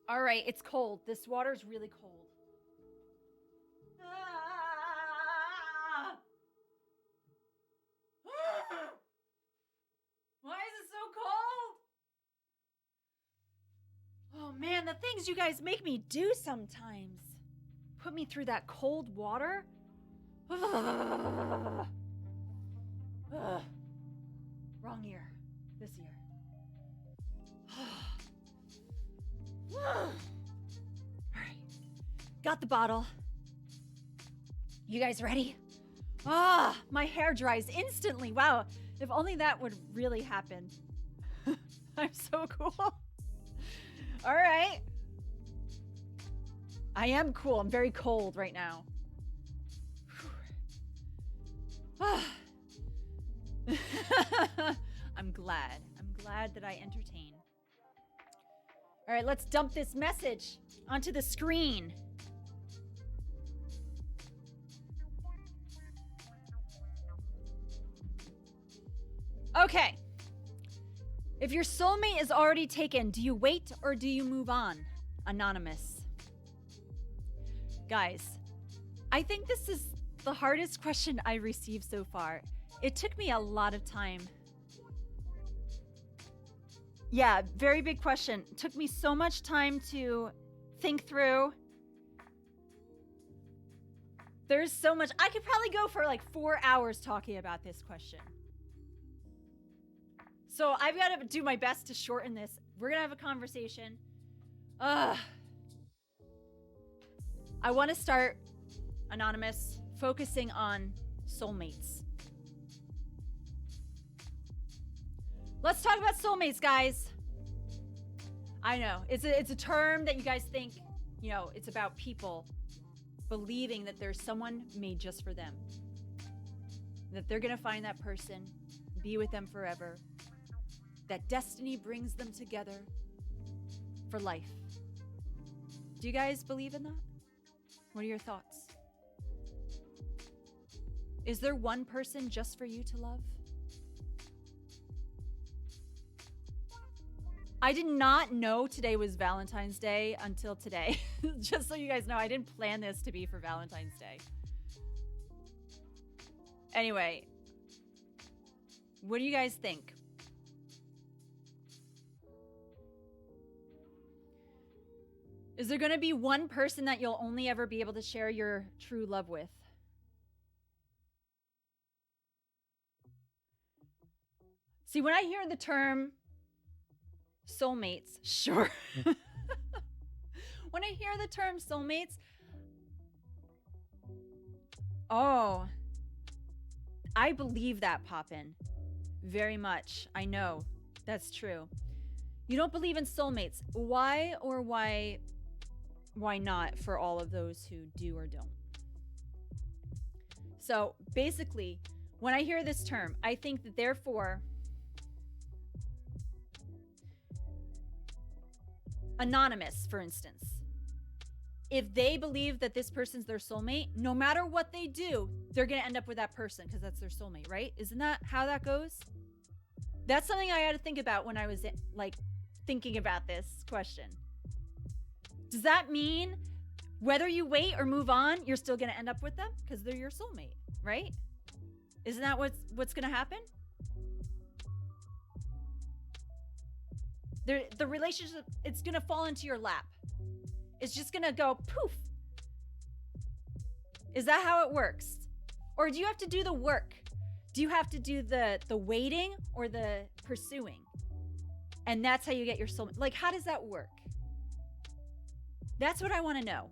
All right, it's cold. This water's really cold. Why is it so cold? Oh man, the things you guys make me do sometimes. Put me through that cold water. Wrong ear. This ear. All right. Got the bottle. You guys ready? My hair dries instantly. Wow. If only that would really happen. I'm so cool. All right. I am cool. I'm very cold right now. I'm glad. I'm glad that I entertain. All right, let's dump this message onto the screen. Okay. If your soulmate is already taken, do you wait or do you move on? Anonymous. Guys, I think this is the hardest question I received so far. It took me a lot of time. Yeah, very big question. It took me so much time to think through. There's so much. I could probably go for like 4 hours talking about this question. So I've got to do my best to shorten this. We're going to have a conversation. I want to start, Anonymous, focusing on soulmates. Let's talk about soulmates, guys. I know, it's a term that you guys think, you know, it's about people believing that there's someone made just for them. That they're going to find that person, be with them forever. That destiny brings them together for life. Do you guys believe in that? What are your thoughts? Is there one person just for you to love? I did not know today was Valentine's Day until today. Just so you guys know, I didn't plan this to be for Valentine's Day. Anyway, what do you guys think? Is there going to be one person that you'll only ever be able to share your true love with? See, when I hear the term soulmates, sure. When I hear the term soulmates, oh, I believe that, Poppin. Very much. I know. That's true. You don't believe in soulmates. Why or why not for all of those who do or don't? So basically, when I hear this term, I think that therefore, Anonymous, for instance, if they believe that this person's their soulmate, no matter what they do, they're going to end up with that person because that's their soulmate, right? Isn't that how that goes? That's something I had to think about when I was like thinking about this question. Does that mean whether you wait or move on, you're still going to end up with them because they're your soulmate, right? Isn't that what's going to happen? The relationship, it's going to fall into your lap. It's just going to go poof. Is that how it works? Or do you have to do the work? Do you have to do the waiting or the pursuing? And that's how you get your soulmate. Like, how does that work? That's what I want to know.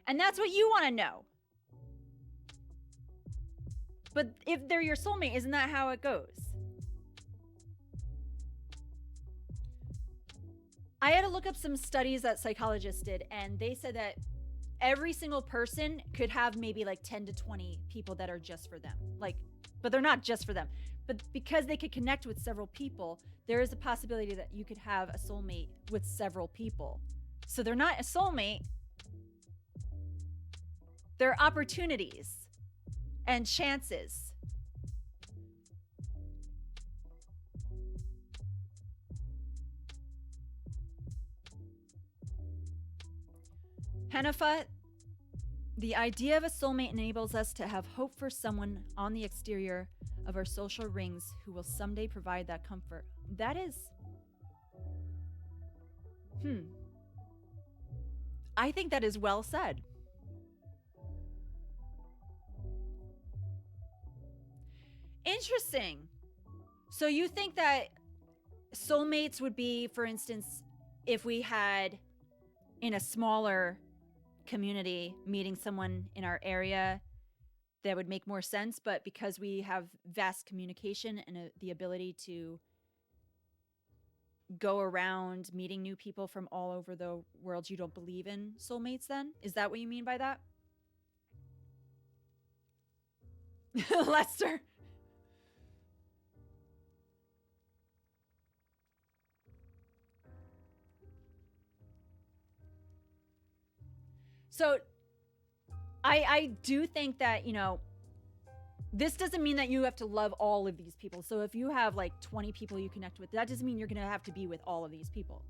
And that's what you want to know. But if they're your soulmate, isn't that how it goes? I had to look up some studies that psychologists did, and they said that every single person could have maybe like 10 to 20 people that are just for them. But they're not just for them. But because they could connect with several people, there is a possibility that you could have a soulmate with several people. So they're not a soulmate. They're opportunities and chances. Hanafa, the idea of a soulmate enables us to have hope for someone on the exterior of our social rings who will someday provide that comfort. That is... I think that is well said. Interesting. So you think that soulmates would be, for instance, if we had in a smaller community meeting someone in our area, that would make more sense, but because we have vast communication and the ability to go around meeting new people from all over the world, you don't believe in soulmates then? Is that what you mean by that? Lester. So I do think that, you know, this doesn't mean that you have to love all of these people. So if you have like 20 people you connect with, that doesn't mean you're going to have to be with all of these people.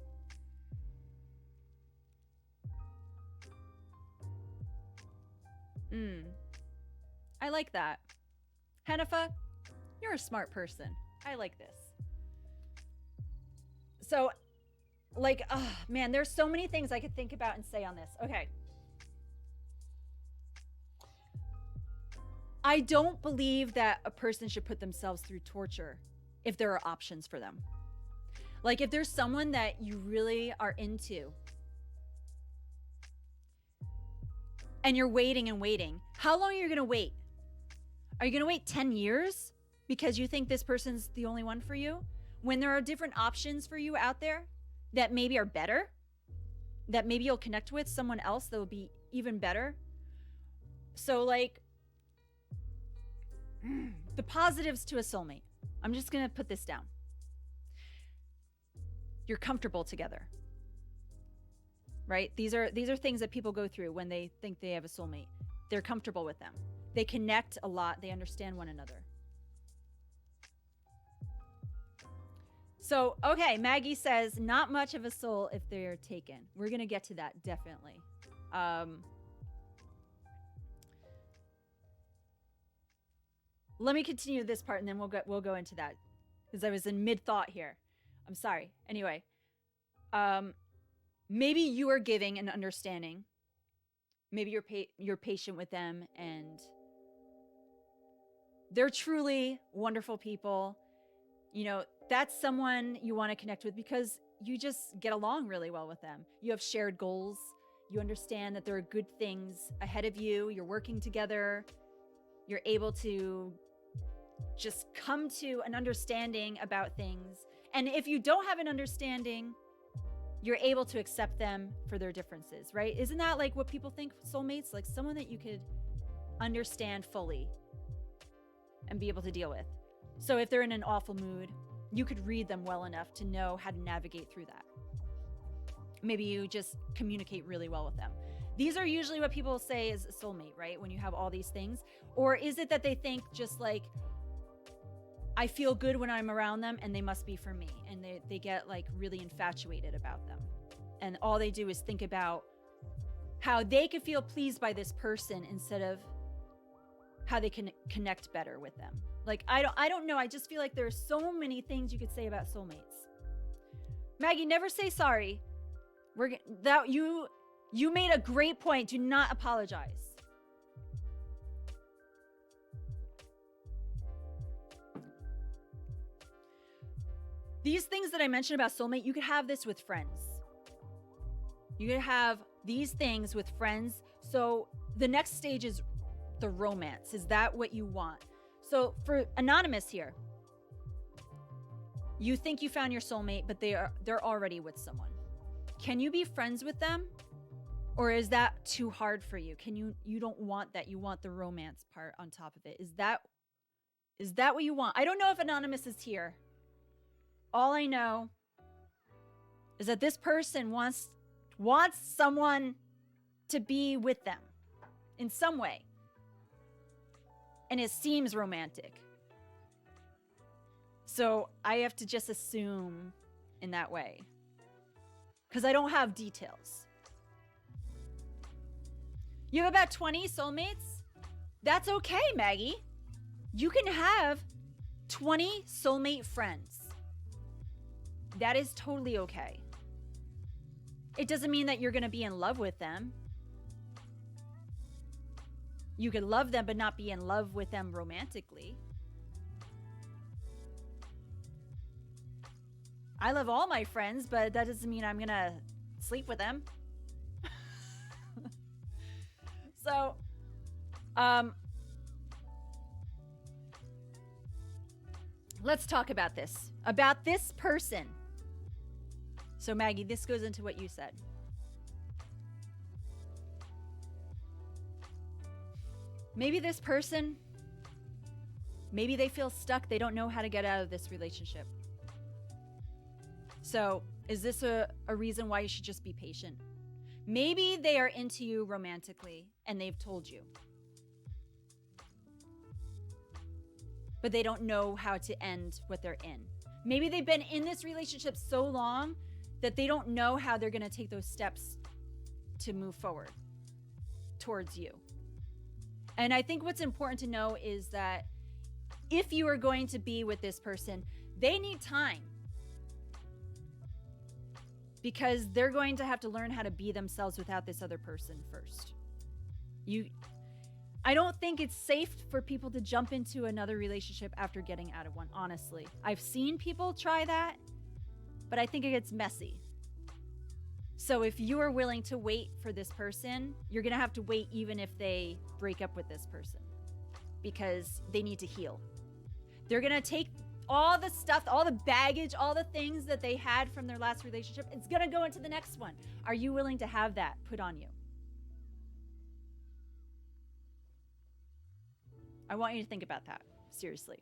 I like that. Hanafa, you're a smart person. I like this. So, like, man, there's so many things I could think about and say on this. Okay. I don't believe that a person should put themselves through torture if there are options for them. Like, if there's someone that you really are into and you're waiting and waiting, how long are you going to wait? Are you going to wait 10 years because you think this person's the only one for you? When there are different options for you out there that maybe are better, that maybe you'll connect with someone else that will be even better. So, like, the positives to a soulmate. I'm just going to put this down. You're comfortable together. Right? These are things that people go through when they think they have a soulmate. They're comfortable with them. They connect a lot. They understand one another. So, okay, Maggie says, not much of a soul if they're taken. We're going to get to that, definitely. Let me continue this part, and then we'll go into that, because I was in mid-thought here. I'm sorry. Anyway, maybe you are giving and understanding. Maybe you're patient with them, and they're truly wonderful people. You know, that's someone you want to connect with because you just get along really well with them. You have shared goals. You understand that there are good things ahead of you. You're working together. You're able to just come to an understanding about things. And if you don't have an understanding, you're able to accept them for their differences, right? Isn't that like what people think soulmates? Like someone that you could understand fully and be able to deal with. So if they're in an awful mood, you could read them well enough to know how to navigate through that. Maybe you just communicate really well with them. These are usually what people say is a soulmate, right? When you have all these things. Or is it that they think just like, I feel good when I'm around them and they must be for me. And they get like really infatuated about them. And all they do is think about how they could feel pleased by this person instead of how they can connect better with them. Like, I don't know. I just feel like there's so many things you could say about soulmates. Maggie, never say sorry. You made a great point. Do not apologize. These things that I mentioned about soulmate, you could have this with friends. You could have these things with friends. So the next stage is the romance. Is that what you want? So for Anonymous here, you think you found your soulmate, but they're already with someone. Can you be friends with them? Or is that too hard for you? You don't want that. You want the romance part on top of it. Is that what you want? I don't know if Anonymous is here. All I know is that this person wants someone to be with them in some way. And it seems romantic. So I have to just assume in that way. Because I don't have details. You have about 20 soulmates? That's okay, Maggie. You can have 20 soulmate friends. That is totally okay. It doesn't mean that you're going to be in love with them. You can love them, but not be in love with them romantically. I love all my friends, but that doesn't mean I'm going to sleep with them. So, let's talk about this. About this person. So, Maggie, this goes into what you said. Maybe this person, maybe they feel stuck. They don't know how to get out of this relationship. So, is this a reason why you should just be patient? Maybe they are into you romantically and they've told you. But they don't know how to end what they're in. Maybe they've been in this relationship so long that they don't know how they're going to take those steps to move forward towards you. And I think what's important to know is that if you are going to be with this person, they need time. Because they're going to have to learn how to be themselves without this other person first. I don't think it's safe for people to jump into another relationship after getting out of one, honestly. I've seen people try that, but I think it gets messy. So if you are willing to wait for this person, you're going to have to wait even if they break up with this person. Because they need to heal. They're going to take all the stuff, all the baggage, all the things that they had from their last relationship, it's going to go into the next one. Are you willing to have that put on you? I want you to think about that, seriously.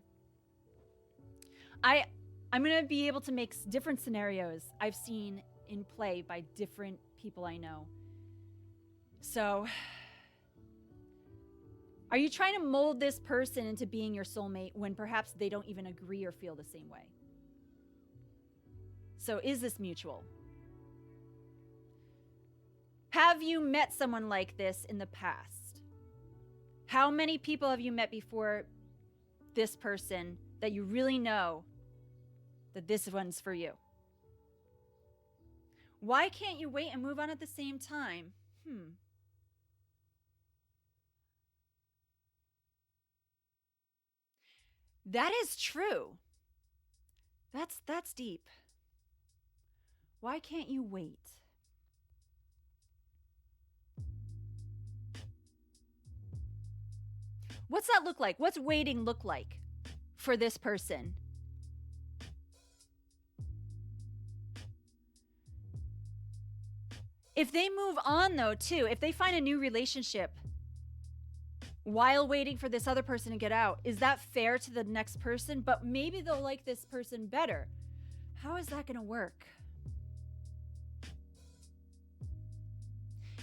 I'm going to be able to make different scenarios I've seen in play by different people I know. So, are you trying to mold this person into being your soulmate when perhaps they don't even agree or feel the same way? So is this mutual? Have you met someone like this in the past? How many people have you met before this person that you really know that this one's for you? Why can't you wait and move on at the same time? That is true. That's deep. Why can't you wait? What's that look like? What's waiting look like for this person? If they move on though, too, if they find a new relationship while waiting for this other person to get out, is that fair to the next person? But maybe they'll like this person better. How is that going to work?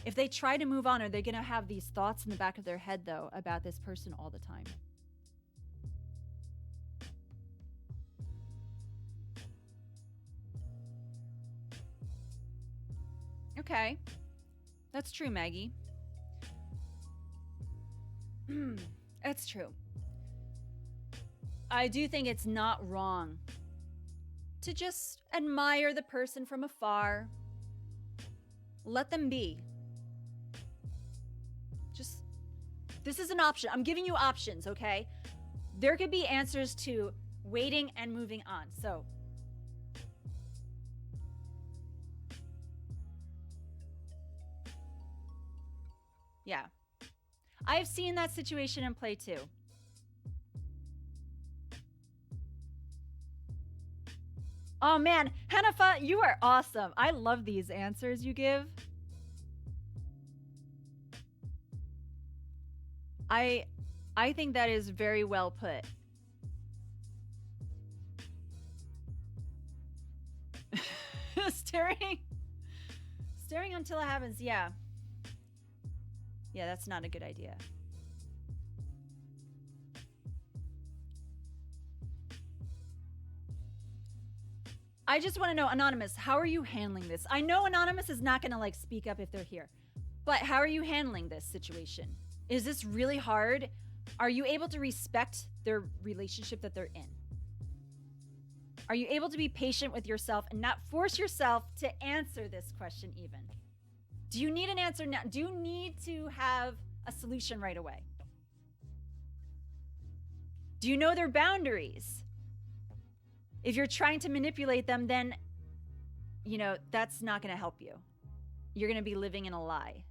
If they try to move on, are they going to have these thoughts in the back of their head, though, about this person all the time? Okay. That's true, Maggie. That's true. I do think it's not wrong to just admire the person from afar. Let them be. This is an option. I'm giving you options, okay? There could be answers to waiting and moving on. So, yeah. I've seen that situation in play too. Oh man, Hanafa, you are awesome. I love these answers you give. I think that is very well put. Staring until it happens. Yeah, that's not a good idea. I just want to know, Anonymous, how are you handling this? I know Anonymous is not going to speak up if they're here. But how are you handling this situation? Is this really hard? Are you able to respect their relationship that they're in? Are you able to be patient with yourself and not force yourself to answer this question even? Do you need an answer now? Do you need to have a solution right away? Do you know their boundaries? If you're trying to manipulate them, then, that's not going to help you. You're going to be living in a lie.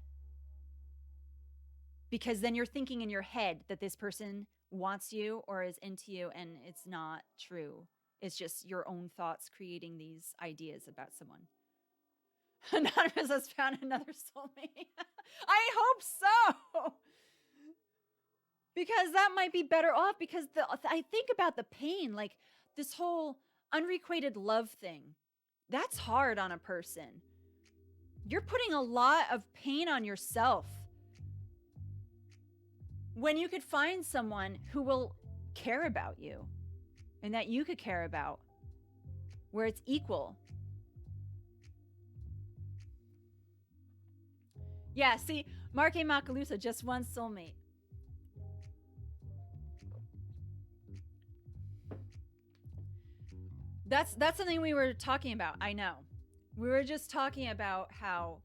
Because then you're thinking in your head that this person wants you or is into you, and it's not true. It's just your own thoughts creating these ideas about someone. Anonymous has found another soulmate. I hope so. Because that might be better off, because I think about the pain, like this whole unrequited love thing. That's hard on a person. You're putting a lot of pain on yourself when you could find someone who will care about you and that you could care about, where it's equal. Yeah, see, Mark A. Makalusa, just one soulmate. That's something we were talking about. I know. We were just talking about how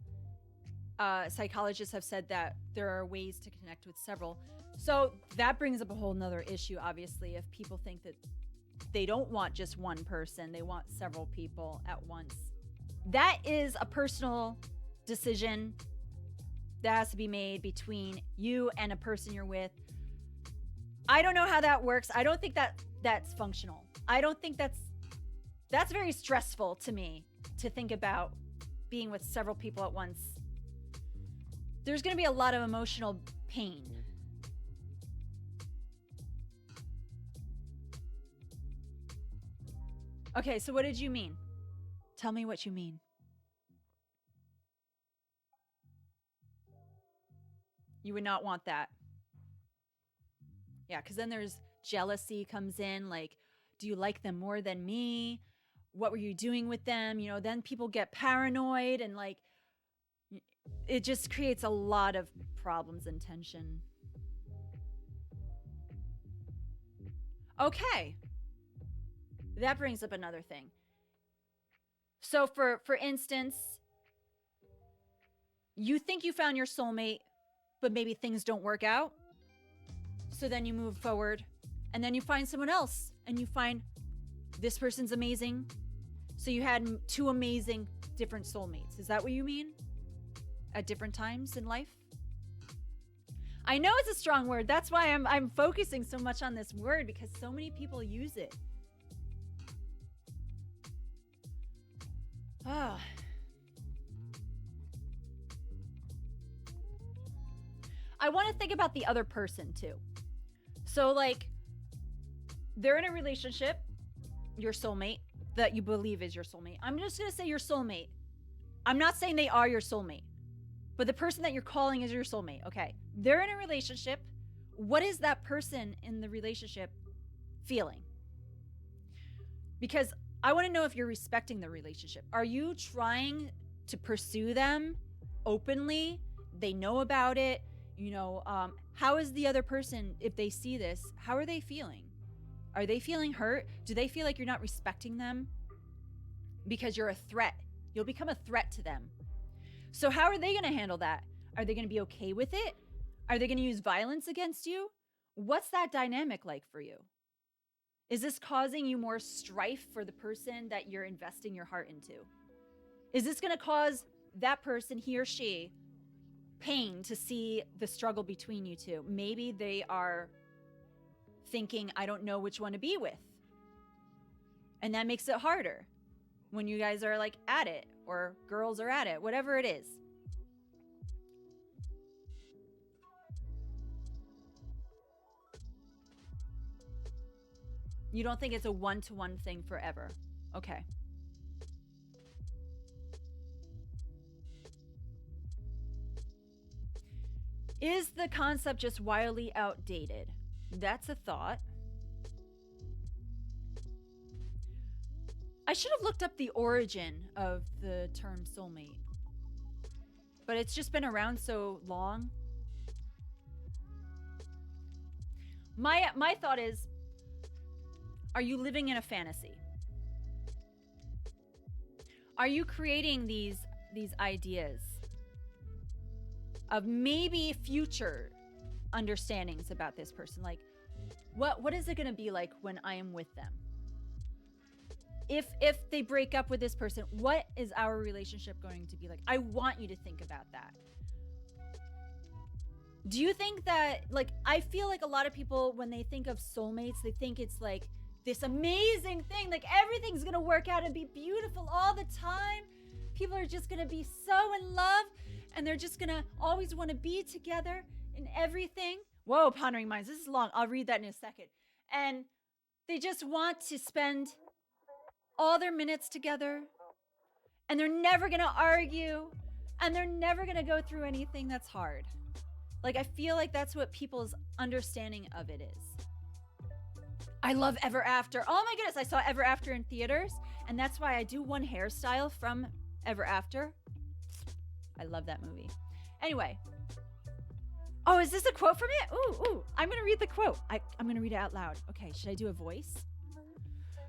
psychologists have said that there are ways to connect with several. So that brings up a whole nother issue, obviously, if people think that they don't want just one person, they want several people at once. That is a personal decision that has to be made between you and a person you're with. I don't know how that works. I don't think that's functional. I don't think that's very stressful to me, to think about being with several people at once. There's going to be a lot of emotional pain. Okay, so what did you mean? Tell me what you mean. You would not want that. Yeah, because then there's jealousy comes in, like, do you like them more than me? What were you doing with them? Then people get paranoid, and like, it just creates a lot of problems and tension. Okay. That brings up another thing. So for instance, you think you found your soulmate, but maybe things don't work out. So then you move forward, and then you find someone else, and you find this person's amazing. So you had two amazing different soulmates. Is that what you mean? At different times in life? I know it's a strong word. That's why I'm focusing so much on this word, because so many people use it. Ah. I want to think about the other person too. So like, they're in a relationship, your soulmate, that you believe is your soulmate. I'm just going to say your soulmate. I'm not saying they are your soulmate, but the person that you're calling is your soulmate. Okay. They're in a relationship. What is that person in the relationship feeling? Because I want to know if you're respecting the relationship. Are you trying to pursue them openly? They know about it. How is the other person, if they see this, how are they feeling? Are they feeling hurt? Do they feel like you're not respecting them? Because you're a threat. You'll become a threat to them. So how are they going to handle that? Are they going to be okay with it? Are they going to use violence against you? What's that dynamic like for you? Is this causing you more strife for the person that you're investing your heart into? Is this going to cause that person, he or she, pain to see the struggle between you two? Maybe they are thinking, I don't know which one to be with. And that makes it harder when you guys are like at it, or girls are at it, whatever it is. You don't think it's a one-to-one thing forever. Okay. Is the concept just wildly outdated? That's a thought. I should have looked up the origin of the term soulmate. but it's just been around so long. My thought is, are you living in a fantasy? Are you creating these ideas of maybe future understandings about this person? Like, what is it going to be like when I am with them? If they break up with this person, what is our relationship going to be like? I want you to think about that. Do you think that, like, I feel like a lot of people, when they think of soulmates, they think it's like this amazing thing, like everything's gonna work out and be beautiful all the time. People are just gonna be so in love, and they're just gonna always want to be together in everything. Whoa, Pondering Minds, this is long. I'll read that in a second. And they just want to spend all their minutes together, and they're never gonna argue, and they're never gonna go through anything that's hard. Like, I feel like that's what people's understanding of it is. I love Ever After. Oh my goodness, I saw Ever After in theaters, and that's why I do one hairstyle from Ever After. I love that movie. Anyway. Oh, is this a quote from it? Ooh, I'm gonna read the quote. I'm gonna read it out loud. Okay, should I do a voice?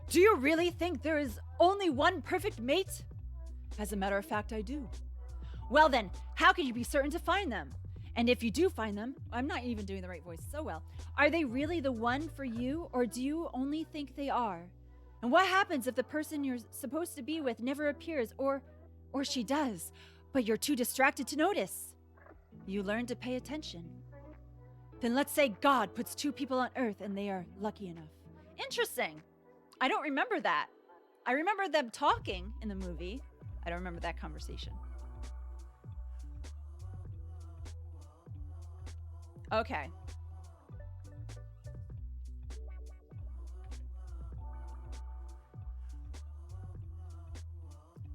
Do you really think there is only one perfect mate? As a matter of fact, I do. Well then, how can you be certain to find them? And if you do find them, I'm not even doing the right voice so well. Are they really the one for you, or do you only think they are? And what happens if the person you're supposed to be with never appears, or she does, but you're too distracted to notice? You learn to pay attention. Then let's say God puts two people on earth and they are lucky enough. Interesting. I don't remember that. I remember them talking in the movie. I don't remember that conversation. Okay.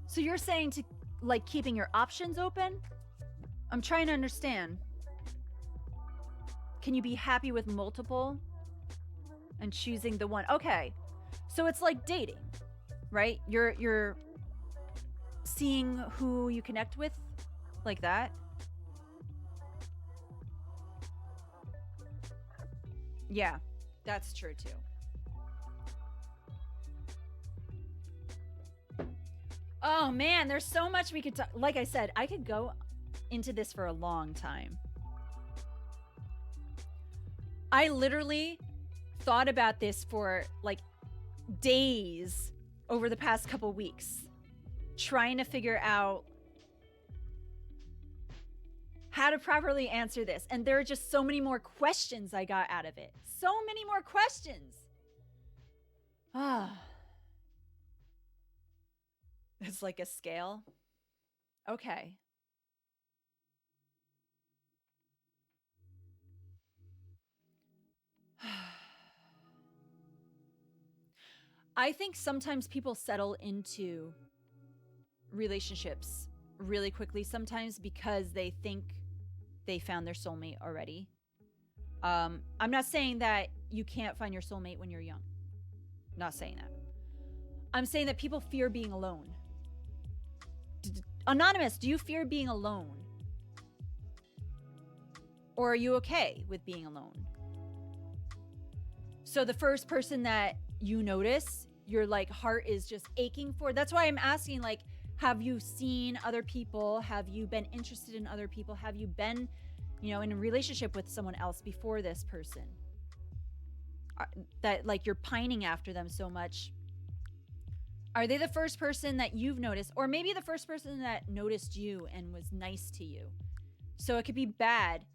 So you're saying to, like, keeping your options open? I'm trying to understand. Can you be happy with multiple and choosing the one? Okay. So it's like dating, right? You're seeing who you connect with like that. Yeah, that's true too. Oh man, there's so much we could talk. Like I said, I could go into this for a long time. I literally thought about this for like days over the past couple weeks, trying to figure out how to properly answer this. And there are just so many more questions I got out of it. So many more questions. It's like a scale. Okay. I think sometimes people settle into relationships really quickly, sometimes because they think they found their soulmate already. I'm not saying that you can't find your soulmate when you're young. Not saying that. I'm saying that people fear being alone. Anonymous, do you fear being alone? Or are you okay with being alone? So the first person that you notice, your like heart is just aching for. That's why I'm asking, like, have you seen other people? Have you been interested in other people? Have you been, in a relationship with someone else before this person? That like you're pining after them so much. Are they the first person that you've noticed? Or maybe the first person that noticed you and was nice to you? So it could be bad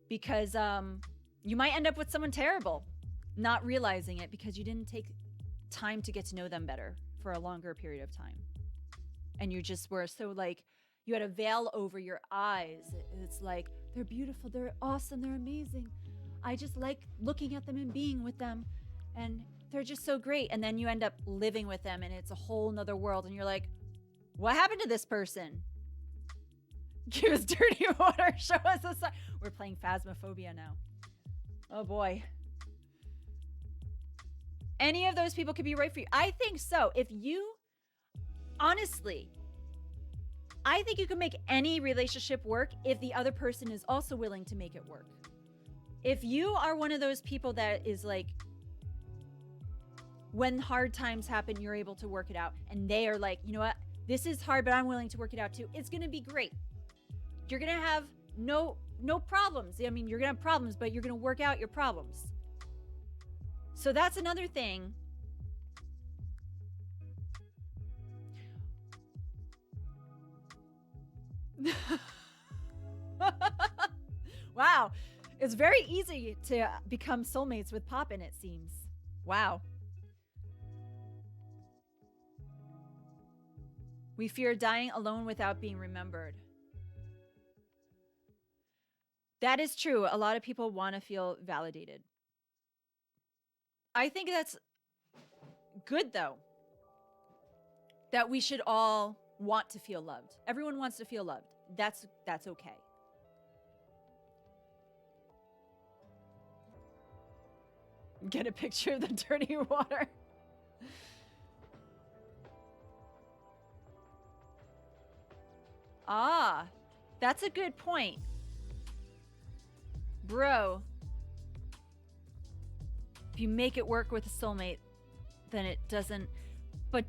because you might end up with someone terrible, not realizing it because you didn't take time to get to know them better for a longer period of time. And you just were so like, you had a veil over your eyes. It's like, they're beautiful, they're awesome, they're amazing. I just like looking at them and being with them. And they're just so great. And then you end up living with them and it's a whole nother world. And you're like, what happened to this person? Give us dirty water, show us a sign. We're playing Phasmophobia now. Oh boy. Any of those people could be right for you. I think so. If you, honestly, I think you can make any relationship work if the other person is also willing to make it work. If you are one of those people that is like, when hard times happen, you're able to work it out, and they are like, you know what, this is hard, but I'm willing to work it out too, it's going to be great. You're going to have no problems. I mean, you're going to have problems, but you're going to work out your problems. So that's another thing. Wow. It's very easy to become soulmates with Poppin, it seems. Wow. We fear dying alone without being remembered. That is true. A lot of people want to feel validated. I think that's good, though, that we should all want to feel loved. Everyone wants to feel loved. That's okay. Get a picture of the dirty water. Ah, that's a good point. Bro, if you make it work with a soulmate, then it doesn't. But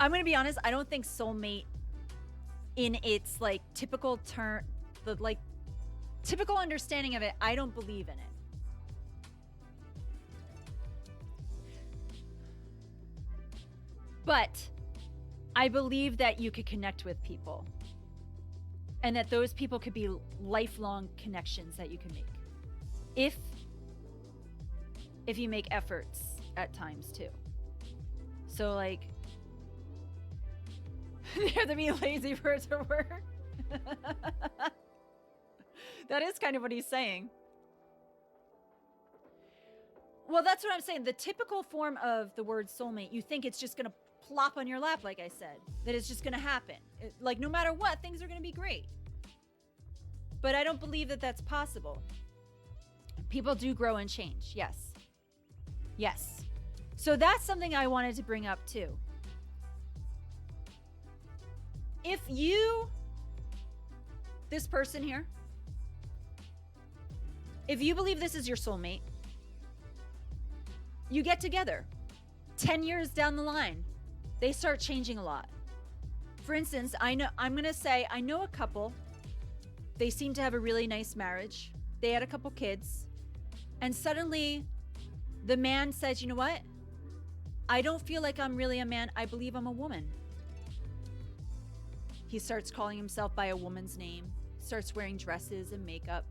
I'm gonna be honest, I don't think soulmate in its like typical term, the like typical understanding of it, I don't believe in it. But I believe that you could connect with people, and that those people could be lifelong connections that you can make if you make efforts at times too. So like, you have to be lazy for it to work. That is kind of what he's saying. Well, that's what I'm saying. The typical form of the word soulmate, you think it's just going to plop on your lap, like I said. That it's just going to happen. Like, no matter what, things are going to be great. But I don't believe that that's possible. People do grow and change. Yes. Yes. So that's something I wanted to bring up too. If you, this person here, if you believe this is your soulmate, you get together. 10 years down the line, they start changing a lot. For instance, I'm going to say, I know a couple, they seem to have a really nice marriage. They had a couple kids. And suddenly the man says, you know what? I don't feel like I'm really a man. I believe I'm a woman. He starts calling himself by a woman's name, starts wearing dresses and makeup.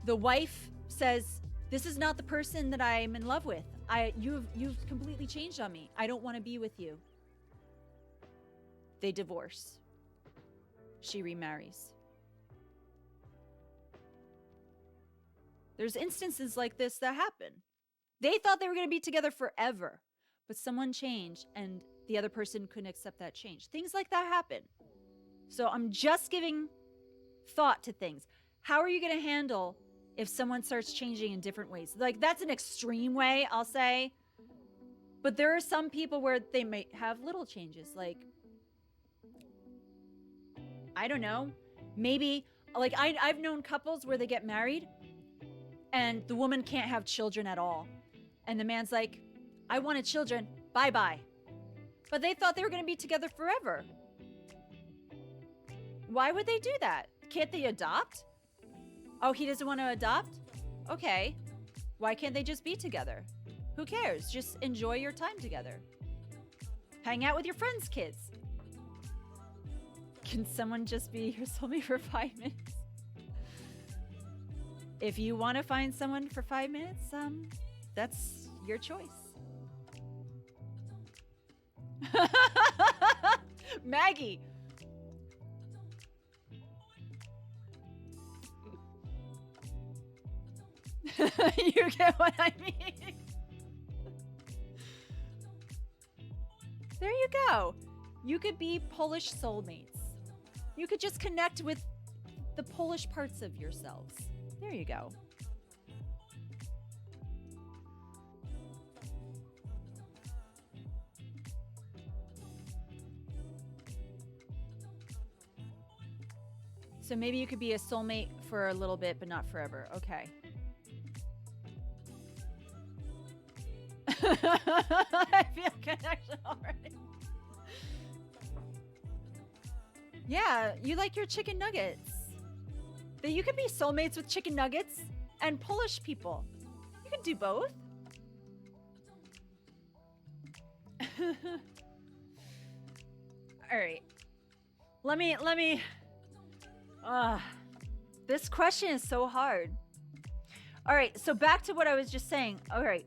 The wife says, this is not the person that I'm in love with. You've completely changed on me. I don't want to be with you. They divorce. She remarries. There's instances like this that happen. They thought they were going to be together forever, but someone changed and the other person couldn't accept that change. Things like that happen. So I'm just giving thought to things. How are you going to handle if someone starts changing in different ways? Like, that's an extreme way, I'll say. But there are some people where they may have little changes. Like, I don't know. Maybe, like, I've known couples where they get married and the woman can't have children at all. And the man's like, I wanted children. Bye-bye. But they thought they were going to be together forever. Why would they do that? Can't they adopt? Oh, he doesn't want to adopt? Okay. Why can't they just be together? Who cares? Just enjoy your time together. Hang out with your friends' kids. Can someone just be your soulmate for 5 minutes? If you want to find someone for 5 minutes, that's your choice. Maggie. You get what I mean? There you go. You could be Polish soulmates. You could just connect with the Polish parts of yourselves. There you go. So maybe you could be a soulmate for a little bit, but not forever. Okay. I feel connection already. Yeah, you like your chicken nuggets. That you could be soulmates with chicken nuggets and Polish people. You could do both. All right. Let me this question is so hard. All right, so back to what I was just saying. All right.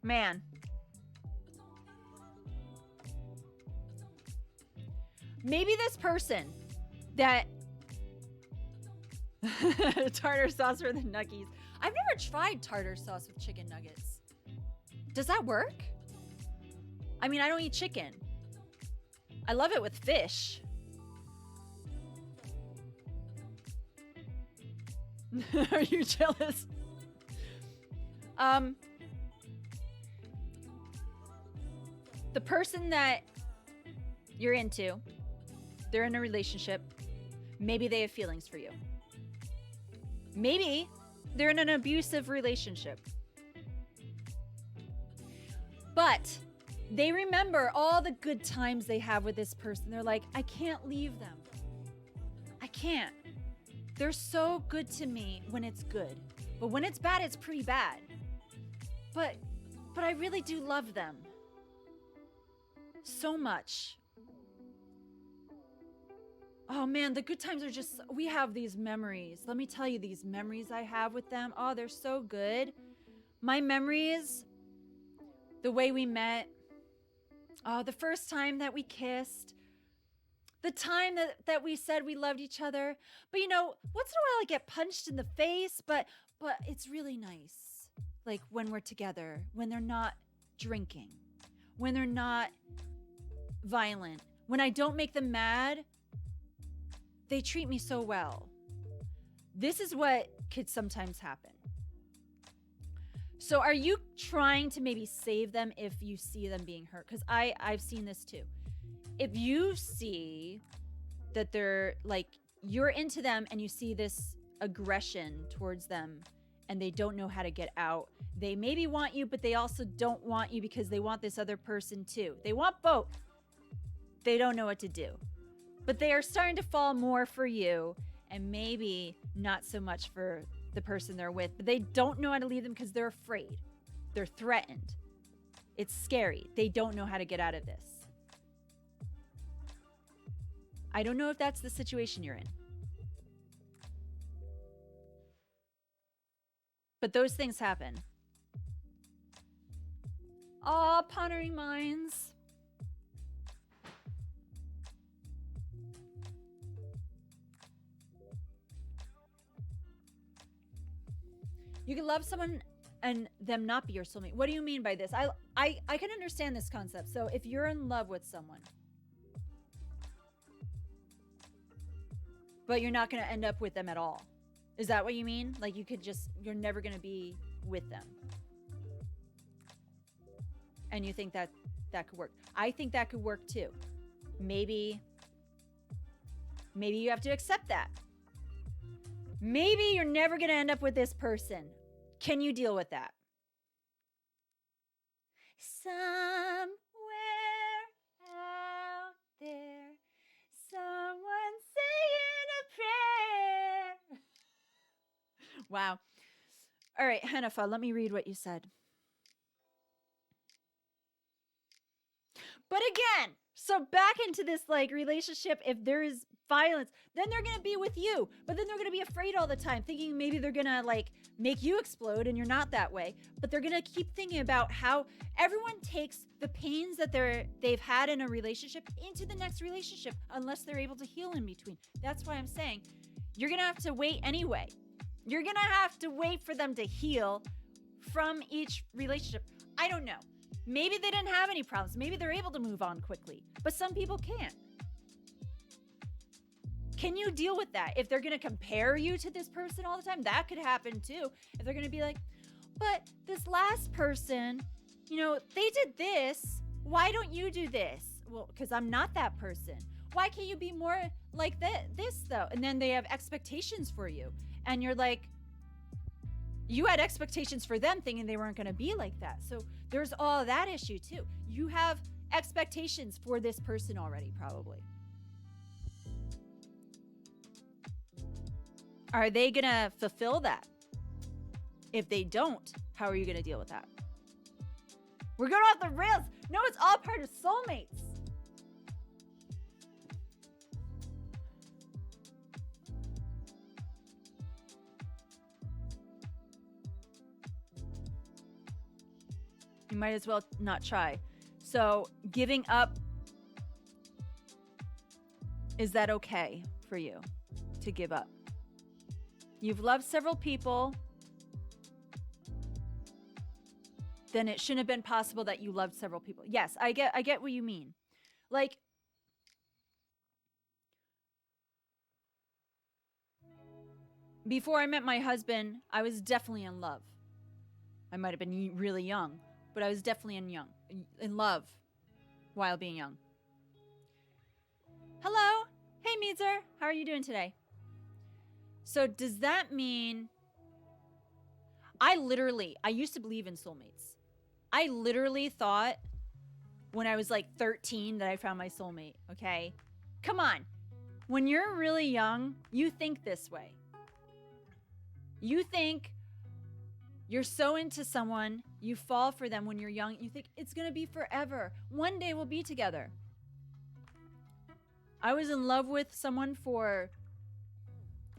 Man. Maybe this person that tartar sauce for the nuggies. I've never tried tartar sauce with chicken nuggets. Does that work? I mean, I don't eat chicken. I love it with fish. Are you jealous? The person that you're into, they're in a relationship. Maybe they have feelings for you. Maybe they're in an abusive relationship. But they remember all the good times they have with this person. They're like, I can't leave them. I can't. They're so good to me when it's good. But when it's bad, it's pretty bad. But I really do love them. So much. Oh man, the good times are just, we have these memories. Let me tell you, these memories I have with them. Oh, they're so good. My memories, the way we met. Oh, the first time that we kissed. The time that we said we loved each other. But you know, once in a while I get punched in the face, but it's really nice. Like when we're together, when they're not drinking, when they're not violent, when I don't make them mad, they treat me so well. This is what could sometimes happen. So are you trying to maybe save them if you see them being hurt? Because I've seen this too. If you see that they're like, you're into them and you see this aggression towards them and they don't know how to get out, they maybe want you, but they also don't want you because they want this other person too. They want both. They don't know what to do. But they are starting to fall more for you and maybe not so much for the person they're with. But they don't know how to leave them because they're afraid. They're threatened. It's scary. They don't know how to get out of this. I don't know if that's the situation you're in. But those things happen. Aw, pondering minds. You can love someone and them not be your soulmate. What do you mean by this? I can understand this concept. So if you're in love with someone, but you're not going to end up with them at all. Is that what you mean? Like you're never going to be with them. And you think that could work. I think that could work too. Maybe you have to accept that. Maybe you're never going to end up with this person. Can you deal with that? Somewhere out there, someone saying a prayer. Wow. All right, Hanifa, let me read what you said. But again, so back into this like relationship, if there is violence, then they're going to be with you. But then they're going to be afraid all the time, thinking maybe they're going to like make you explode and you're not that way. But they're going to keep thinking about how everyone takes the pains that they've had in a relationship into the next relationship unless they're able to heal in between. That's why I'm saying you're going to have to wait anyway. You're going to have to wait for them to heal from each relationship. I don't know. Maybe they didn't have any problems. Maybe they're able to move on quickly. But some people can't. Can you deal with that? If they're going to compare you to this person all the time, that could happen too. If they're going to be like, but this last person, you know, they did this. Why don't you do this? Well, because I'm not that person. Why can't you be more like this though? And then they have expectations for you. And you're like, you had expectations for them thinking they weren't going to be like that. So there's all that issue too. You have expectations for this person already, probably. Are they going to fulfill that? If they don't, how are you going to deal with that? We're going off the rails. No, it's all part of soulmates. You might as well not try. So giving up, is that okay for you to give up? You've loved several people. Then it shouldn't have been possible that you loved several people. Yes, I get what you mean. Like, before I met my husband, I was definitely in love. I might have been really young, but I was definitely in love while being young. Hello. Hey, Meezer. How are you doing today? So does that mean I used to believe in soulmates. I literally thought when I was like 13 that I found my soulmate, okay? Come on. When you're really young, you think this way. You think you're so into someone, you fall for them when you're young. You think it's going to be forever. One day we'll be together. I was in love with someone for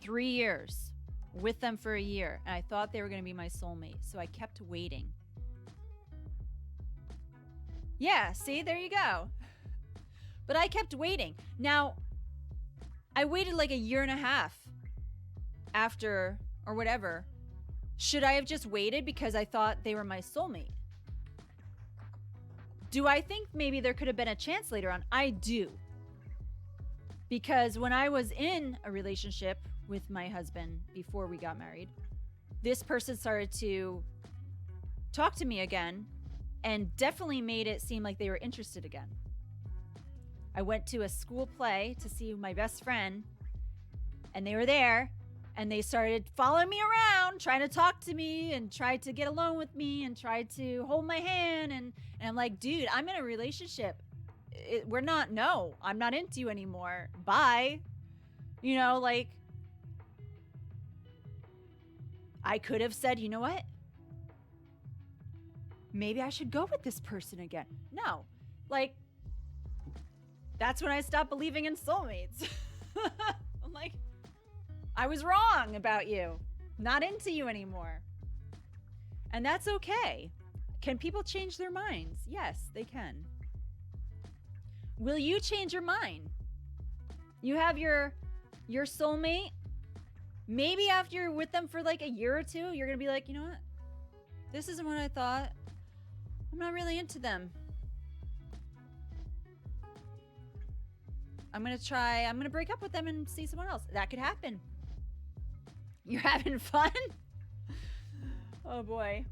3 years, with them for a year, and I thought they were going to be my soulmate, so I kept waiting. Yeah, see, there you go. But I kept waiting. Now, I waited like a year and a half after, or whatever. Should I have just waited because I thought they were my soulmate? Do I think maybe there could have been a chance later on? I do. Because when I was in a relationship with my husband before we got married, this person started to talk to me again and definitely made it seem like they were interested again. I went to a school play to see my best friend, and they were there, and they started following me around, trying to talk to me and tried to get alone with me and tried to hold my hand. And I'm like, dude, I'm in a relationship. I'm not into you anymore. Bye. You know, like, I could have said, you know what? Maybe I should go with this person again. No, like, that's when I stopped believing in soulmates. I'm like, I was wrong about you. Not into you anymore. And that's okay. Can people change their minds? Yes, they can. Will you change your mind? You have your soulmate. Maybe after you're with them for like a year or two, you're going to be like, you know what? This isn't what I thought. I'm not really into them. I'm going to break up with them and see someone else. That could happen. You're having fun? Oh boy.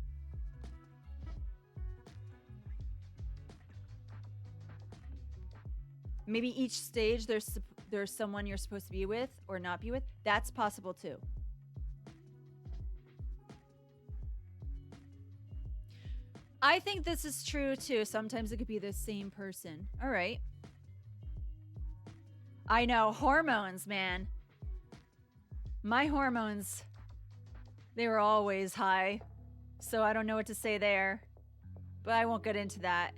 Maybe each stage there's someone you're supposed to be with or not be with. That's possible too. I think this is true too. Sometimes it could be the same person. All right. I know, hormones, man. My hormones, they were always high. So I don't know what to say there. But I won't get into that.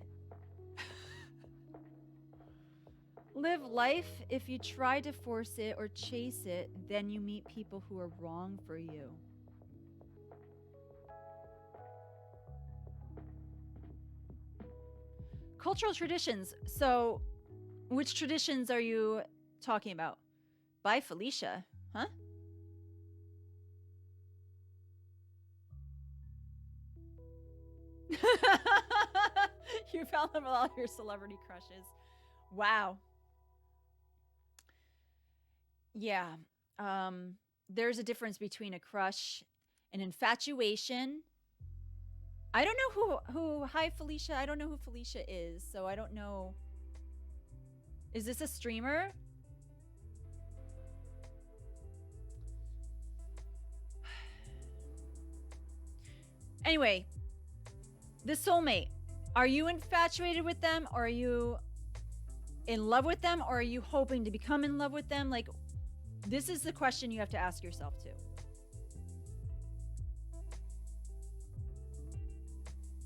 Live life. If you try to force it or chase it, then you meet people who are wrong for you. Cultural traditions. So, which traditions are you talking about? Bye, Felicia. Huh? You fell in love with all your celebrity crushes. Wow. Yeah. There's a difference between a crush and infatuation. I don't know who hi Felicia. I don't know who Felicia is, so I don't know. Is this a streamer? Anyway, the soulmate. Are you infatuated with them, or are you in love with them, or are you hoping to become in love with them? Like, this is the question you have to ask yourself too.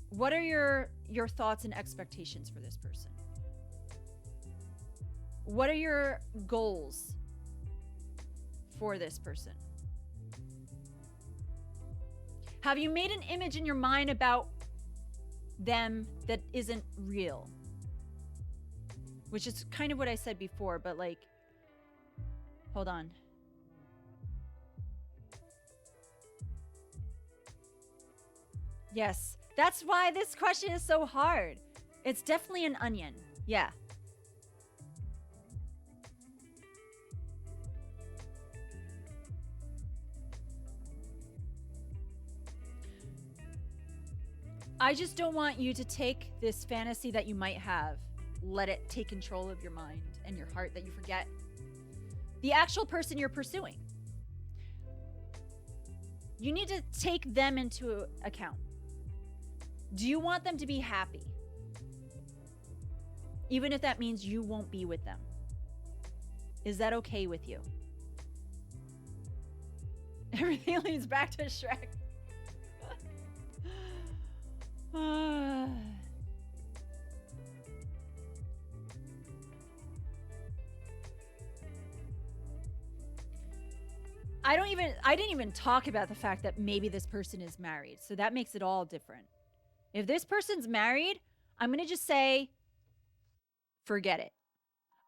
What are your thoughts and expectations for this person? What are your goals for this person? Have you made an image in your mind about them that isn't real? Which is kind of what I said before, but like, hold on. Yes, that's why this question is so hard. It's definitely an onion. Yeah. I just don't want you to take this fantasy that you might have, let it take control of your mind and your heart, that you forget the actual person you're pursuing. You need to take them into account. Do you want them to be happy? Even if that means you won't be with them. Is that okay with you? Everything leads back to Shrek. I didn't even talk about the fact that maybe this person is married. So that makes it all different. If this person's married, I'm going to just say, forget it.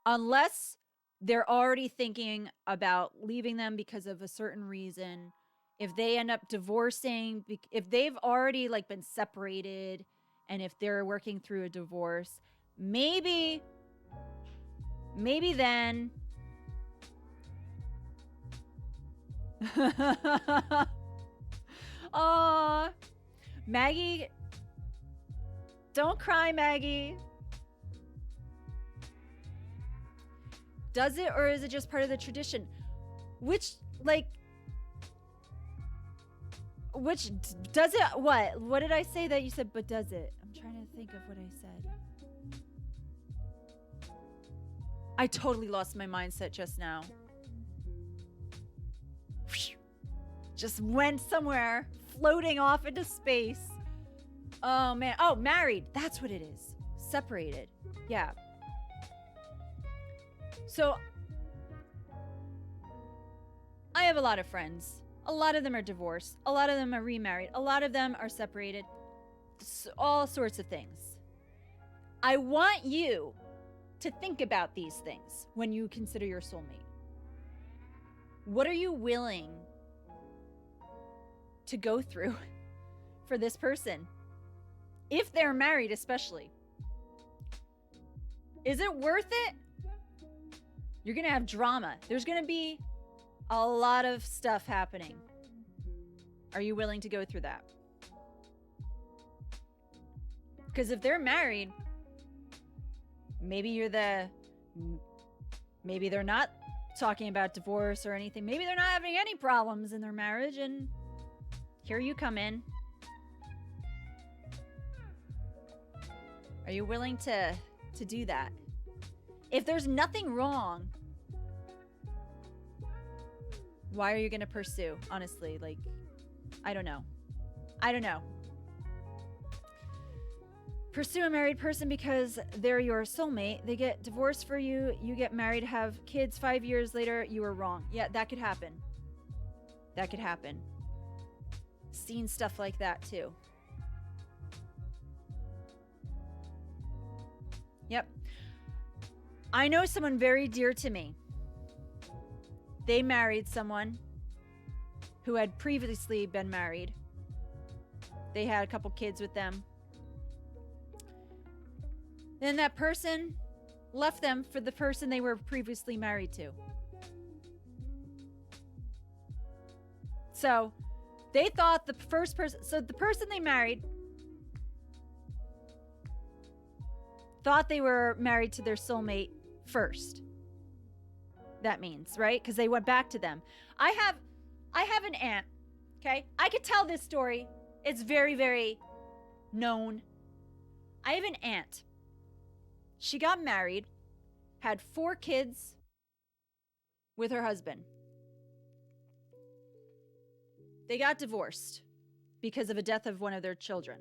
Unless they're already thinking about leaving them because of a certain reason. If they end up divorcing, if they've already like been separated, and if they're working through a divorce, maybe then Aw, Maggie, don't cry, Maggie. Does it, or is it just part of the tradition? Which does it? What did I say that you said, but does it? I'm trying to think of what I said. I totally lost my mindset just now. Just went somewhere, floating off into space. Oh man. Oh, married. That's what it is. Separated. Yeah. So I have a lot of friends. A lot of them are divorced. A lot of them are remarried. A lot of them are separated. All sorts of things. I want you to think about these things when you consider your soulmate. What are you willing to go through for this person? If they're married, especially. Is it worth it? You're going to have drama. There's going to be a lot of stuff happening. Are you willing to go through that? Because if they're married, maybe they're not talking about divorce or anything. Maybe they're not having any problems in their marriage, and here you come in. Are you willing to do that? If there's nothing wrong, why are you going to pursue? Honestly, like, I don't know. Pursue a married person because they're your soulmate. They get divorced for you. You get married, have kids 5 years later. You were wrong. Yeah, that could happen. Seen stuff like that too. Yep. I know someone very dear to me. They married someone who had previously been married. They had a couple kids with them. Then that person left them for the person they were previously married to. So they thought the first person, so the person they married thought they were married to their soulmate first. That means, right? Because they went back to them. I have an aunt, okay? I could tell this story. It's very, very known. I have an aunt. She got married, had 4 kids with her husband. They got divorced because of a death of one of their children.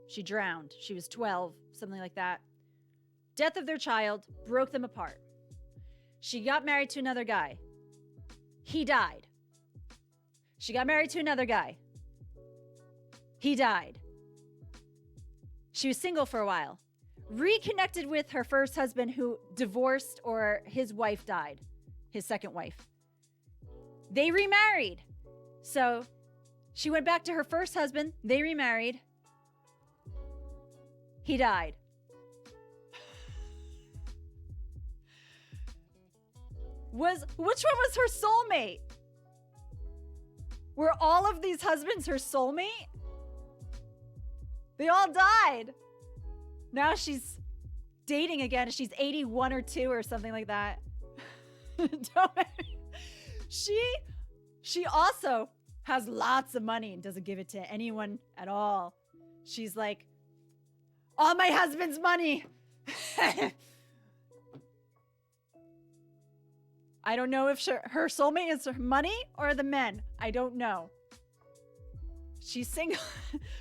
She drowned. She was 12, something like that. Death of their child broke them apart. She got married to another guy. He died. She got married to another guy. He died. She was single for a while. Reconnected with her first husband who divorced, or his wife died. His second wife. They remarried. So she went back to her first husband. They remarried. He died. Which one was her soulmate? Were all of these husbands her soulmate? They all died. Now she's dating again. She's 81 or 2 or something like that. She also has lots of money and doesn't give it to anyone at all. She's like, all my husband's money. I don't know if her soulmate is her money or the men. I don't know. She's single.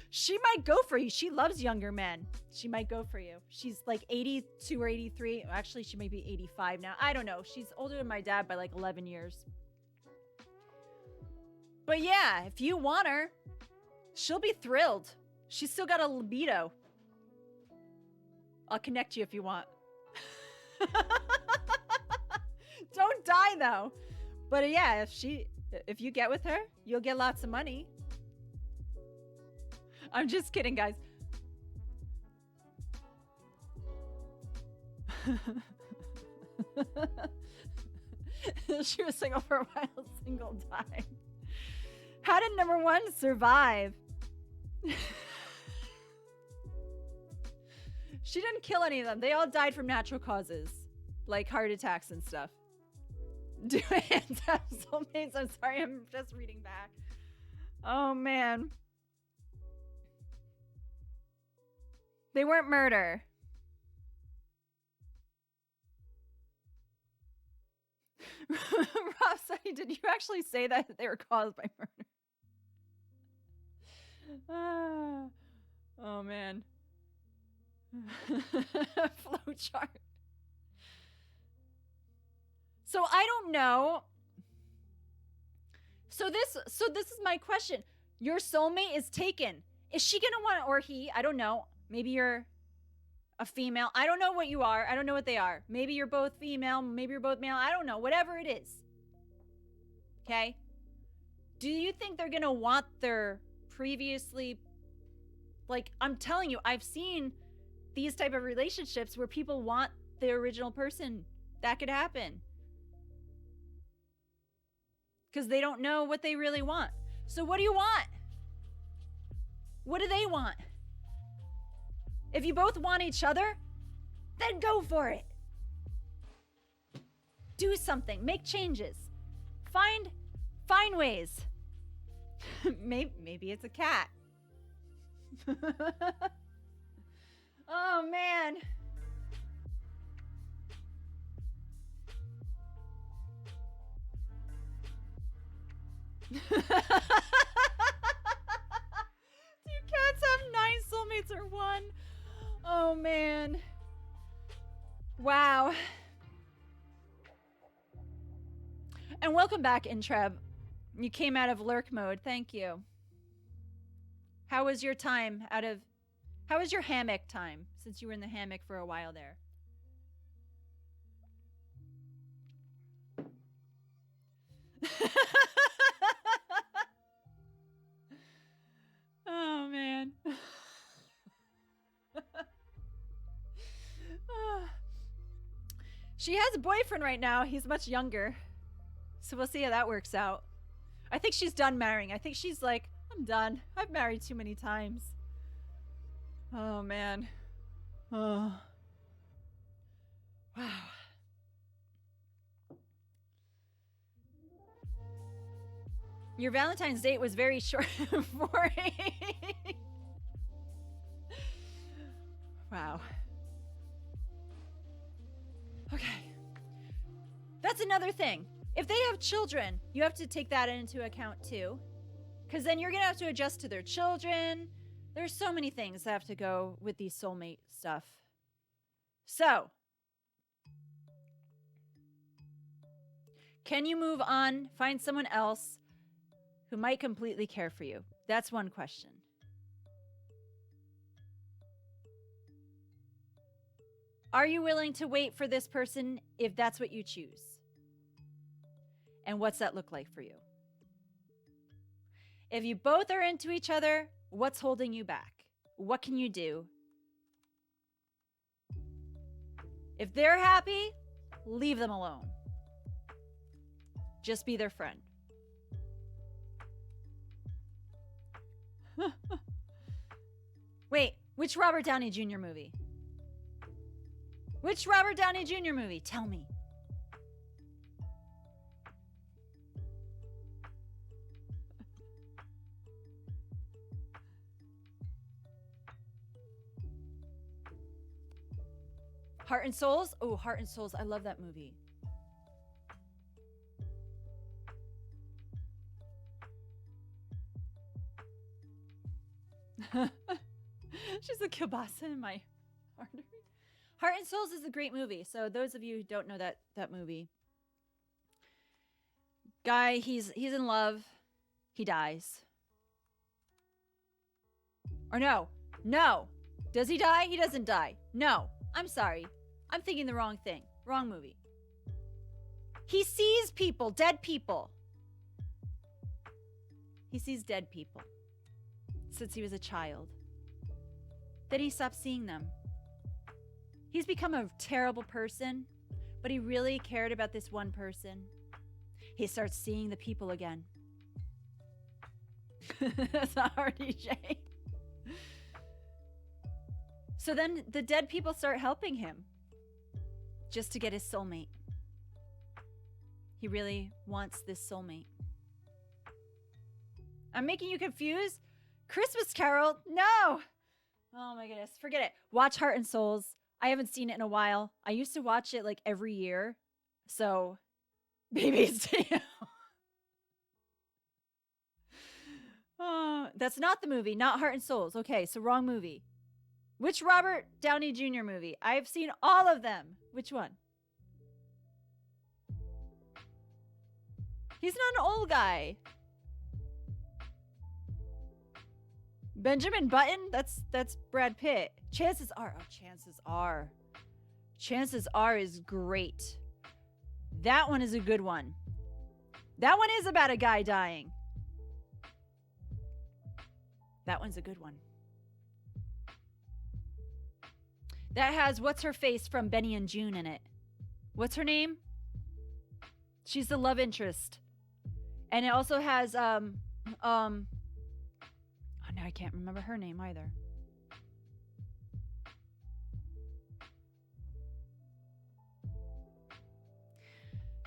She might go for you. She loves younger men. She might go for you. She's like 82 or 83. Actually, she may be 85 now. I don't know. She's older than my dad by like 11 years. But yeah, if you want her, she'll be thrilled. She's still got a libido. I'll connect you if you want. Don't die though. But yeah, if you get with her, you'll get lots of money. I'm just kidding, guys. She was single for a while, single died. How did number 1 survive? She didn't kill any of them. They all died from natural causes, like heart attacks and stuff. Do ants have soulmates? I'm sorry, I'm just reading back. Oh, man. They weren't murder. Rob said, did you actually say that they were caused by murder? Oh, man. Flowchart. So I don't know. So this is my question. Your soulmate is taken. Is she gonna want, or he? I don't know. Maybe you're a female. I don't know what you are. I don't know what they are. Maybe you're both female. Maybe you're both male. I don't know. Whatever it is. Okay. Do you think they're gonna want their previously? Like, I'm telling you, I've seen these type of relationships where people want the original person. That could happen. Because they don't know what they really want. So what do you want? What do they want? If you both want each other, then go for it. Do something. Make changes. Find ways. Maybe it's a cat. Oh, man. Do cats have 9 soulmates or 1? Oh, man. Wow. And welcome back, Intreb. You came out of lurk mode. Thank you. How was your time how was your hammock time, since you were in the hammock for a while there? Oh, man. She has a boyfriend right now. He's much younger. So we'll see how that works out. I think she's done marrying. I think she's like, I'm done. I've married too many times. Oh, man. Oh. Wow. Your Valentine's date was very short and boring. Wow. Okay. That's another thing. If they have children, you have to take that into account too. Because then you're going to have to adjust to their children. There's so many things that have to go with these soulmate stuff. So, can you move on, find someone else who might completely care for you? That's one question. Are you willing to wait for this person if that's what you choose? And what's that look like for you? If you both are into each other, what's holding you back? What can you do? If they're happy, leave them alone. Just be their friend. Wait, which Robert Downey Jr. movie? Which Robert Downey Jr. movie? Tell me. Heart and Souls? Oh, Heart and Souls. I love that movie. She's a kielbasa in my artery. Heart and Souls is a great movie. So those of you who don't know that movie. Guy, he's in love. He dies. Or no. No. Does he die? He doesn't die. No. I'm sorry. I'm thinking the wrong thing. Wrong movie. He sees people, dead people. He sees dead people since he was a child. Then he stopped seeing them. He's become a terrible person, but he really cared about this one person. He starts seeing the people again. That's not hard, DJ. So then the dead people start helping him just to get his soulmate. He really wants this soulmate. I'm making you confused? Christmas Carol? No! Oh my goodness. Forget it. Watch Heart and Souls. I haven't seen it in a while. I used to watch it like every year. So, babies. Oh, that's not the movie. Not Heart and Souls. Okay, so wrong movie. Which Robert Downey Jr. movie? I've seen all of them. Which one? He's not an old guy. Benjamin Button? That's Brad Pitt. Chances Are. Oh, Chances Are. Chances Are is great. That one is a good one. That one is about a guy dying. That one's a good one. That has what's her face from Benny and June in it. What's her name? She's the love interest. And it also has oh, now I can't remember her name either.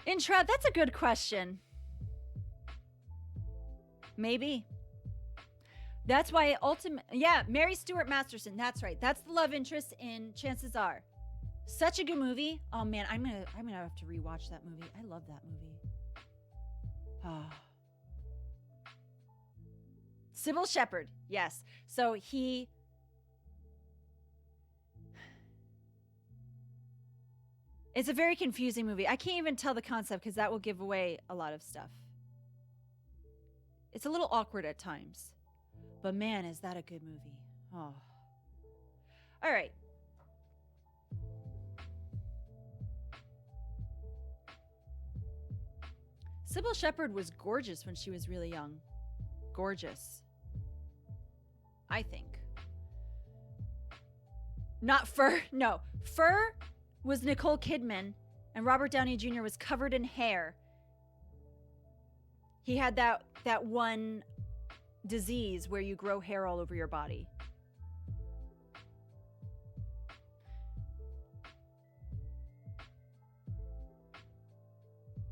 Intra, that's a good question. Maybe. That's why yeah, Mary Stuart Masterson. That's right. That's the love interest in Chances Are. Such a good movie. Oh man, I'm gonna have to rewatch that movie. I love that movie. Oh. Sybil Shepherd. Yes. So it's a very confusing movie. I can't even tell the concept because that will give away a lot of stuff. It's a little awkward at times. But man, is that a good movie. Oh. All right. Sybil Shepherd was gorgeous when she was really young. Gorgeous. I think. Not Fur. No. Fur was Nicole Kidman, and Robert Downey Jr. was covered in hair. He had that one disease where you grow hair all over your body.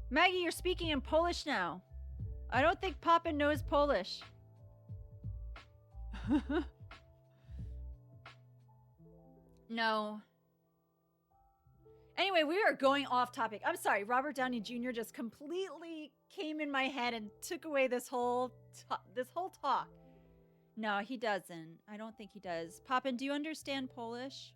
Maggie, you're speaking in Polish now. I don't think Poppin knows Polish. No. Anyway, we are going off topic. I'm sorry, Robert Downey Jr. just completely came in my head and took away this whole talk. No, he doesn't. I don't think he does. Poppin, do you understand Polish?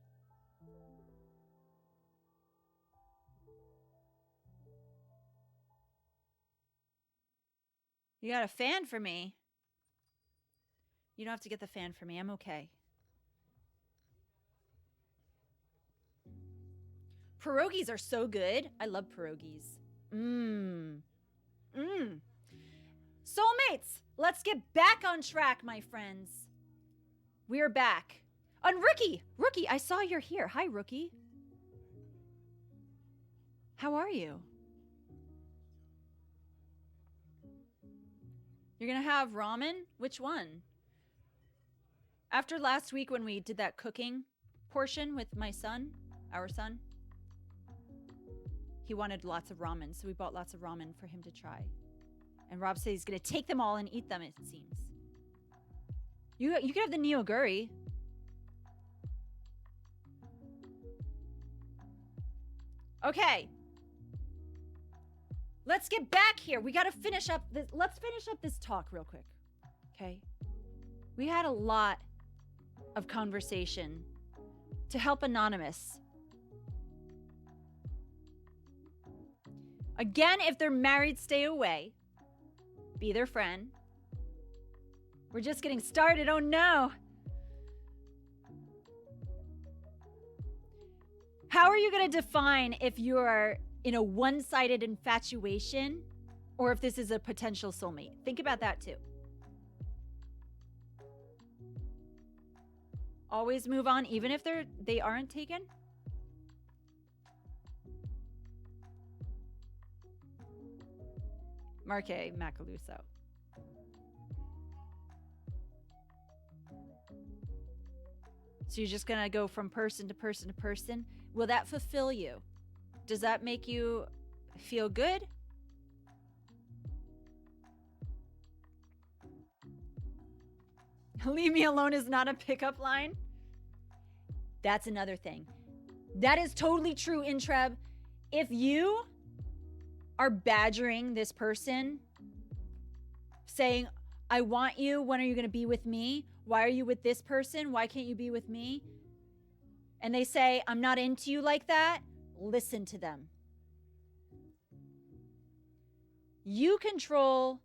You got a fan for me? You don't have to get the fan for me. I'm okay. Pierogies are so good. I love pierogies. Soulmates, let's get back on track, my friends. We're back. And Rookie, I saw you're here. Hi, Rookie. How are you? You're gonna have ramen? Which one? After last week when we did that cooking portion with my son, our son, he wanted lots of ramen, so we bought lots of ramen for him to try. And Rob said he's gonna take them all and eat them, it seems. You could have the neoguri. Okay. Let's get back here. We gotta finish up this. Let's finish up this talk real quick. Okay. We had a lot of conversation to help Anonymous. Again, if they're married, stay away. Be their friend. We're just getting started. Oh no. How are you going to define if you're in a one-sided infatuation or if this is a potential soulmate? Think about that too. Always move on even if they aren't taken. Marque Macaluso. So you're just going to go from person to person to person? Will that fulfill you? Does that make you feel good? Leave me alone is not a pickup line. That's another thing. That is totally true, Intreb. If you are badgering this person, saying, I want you, when are you going to be with me? Why are you with this person? Why can't you be with me? And they say, I'm not into you like that. Listen to them. You control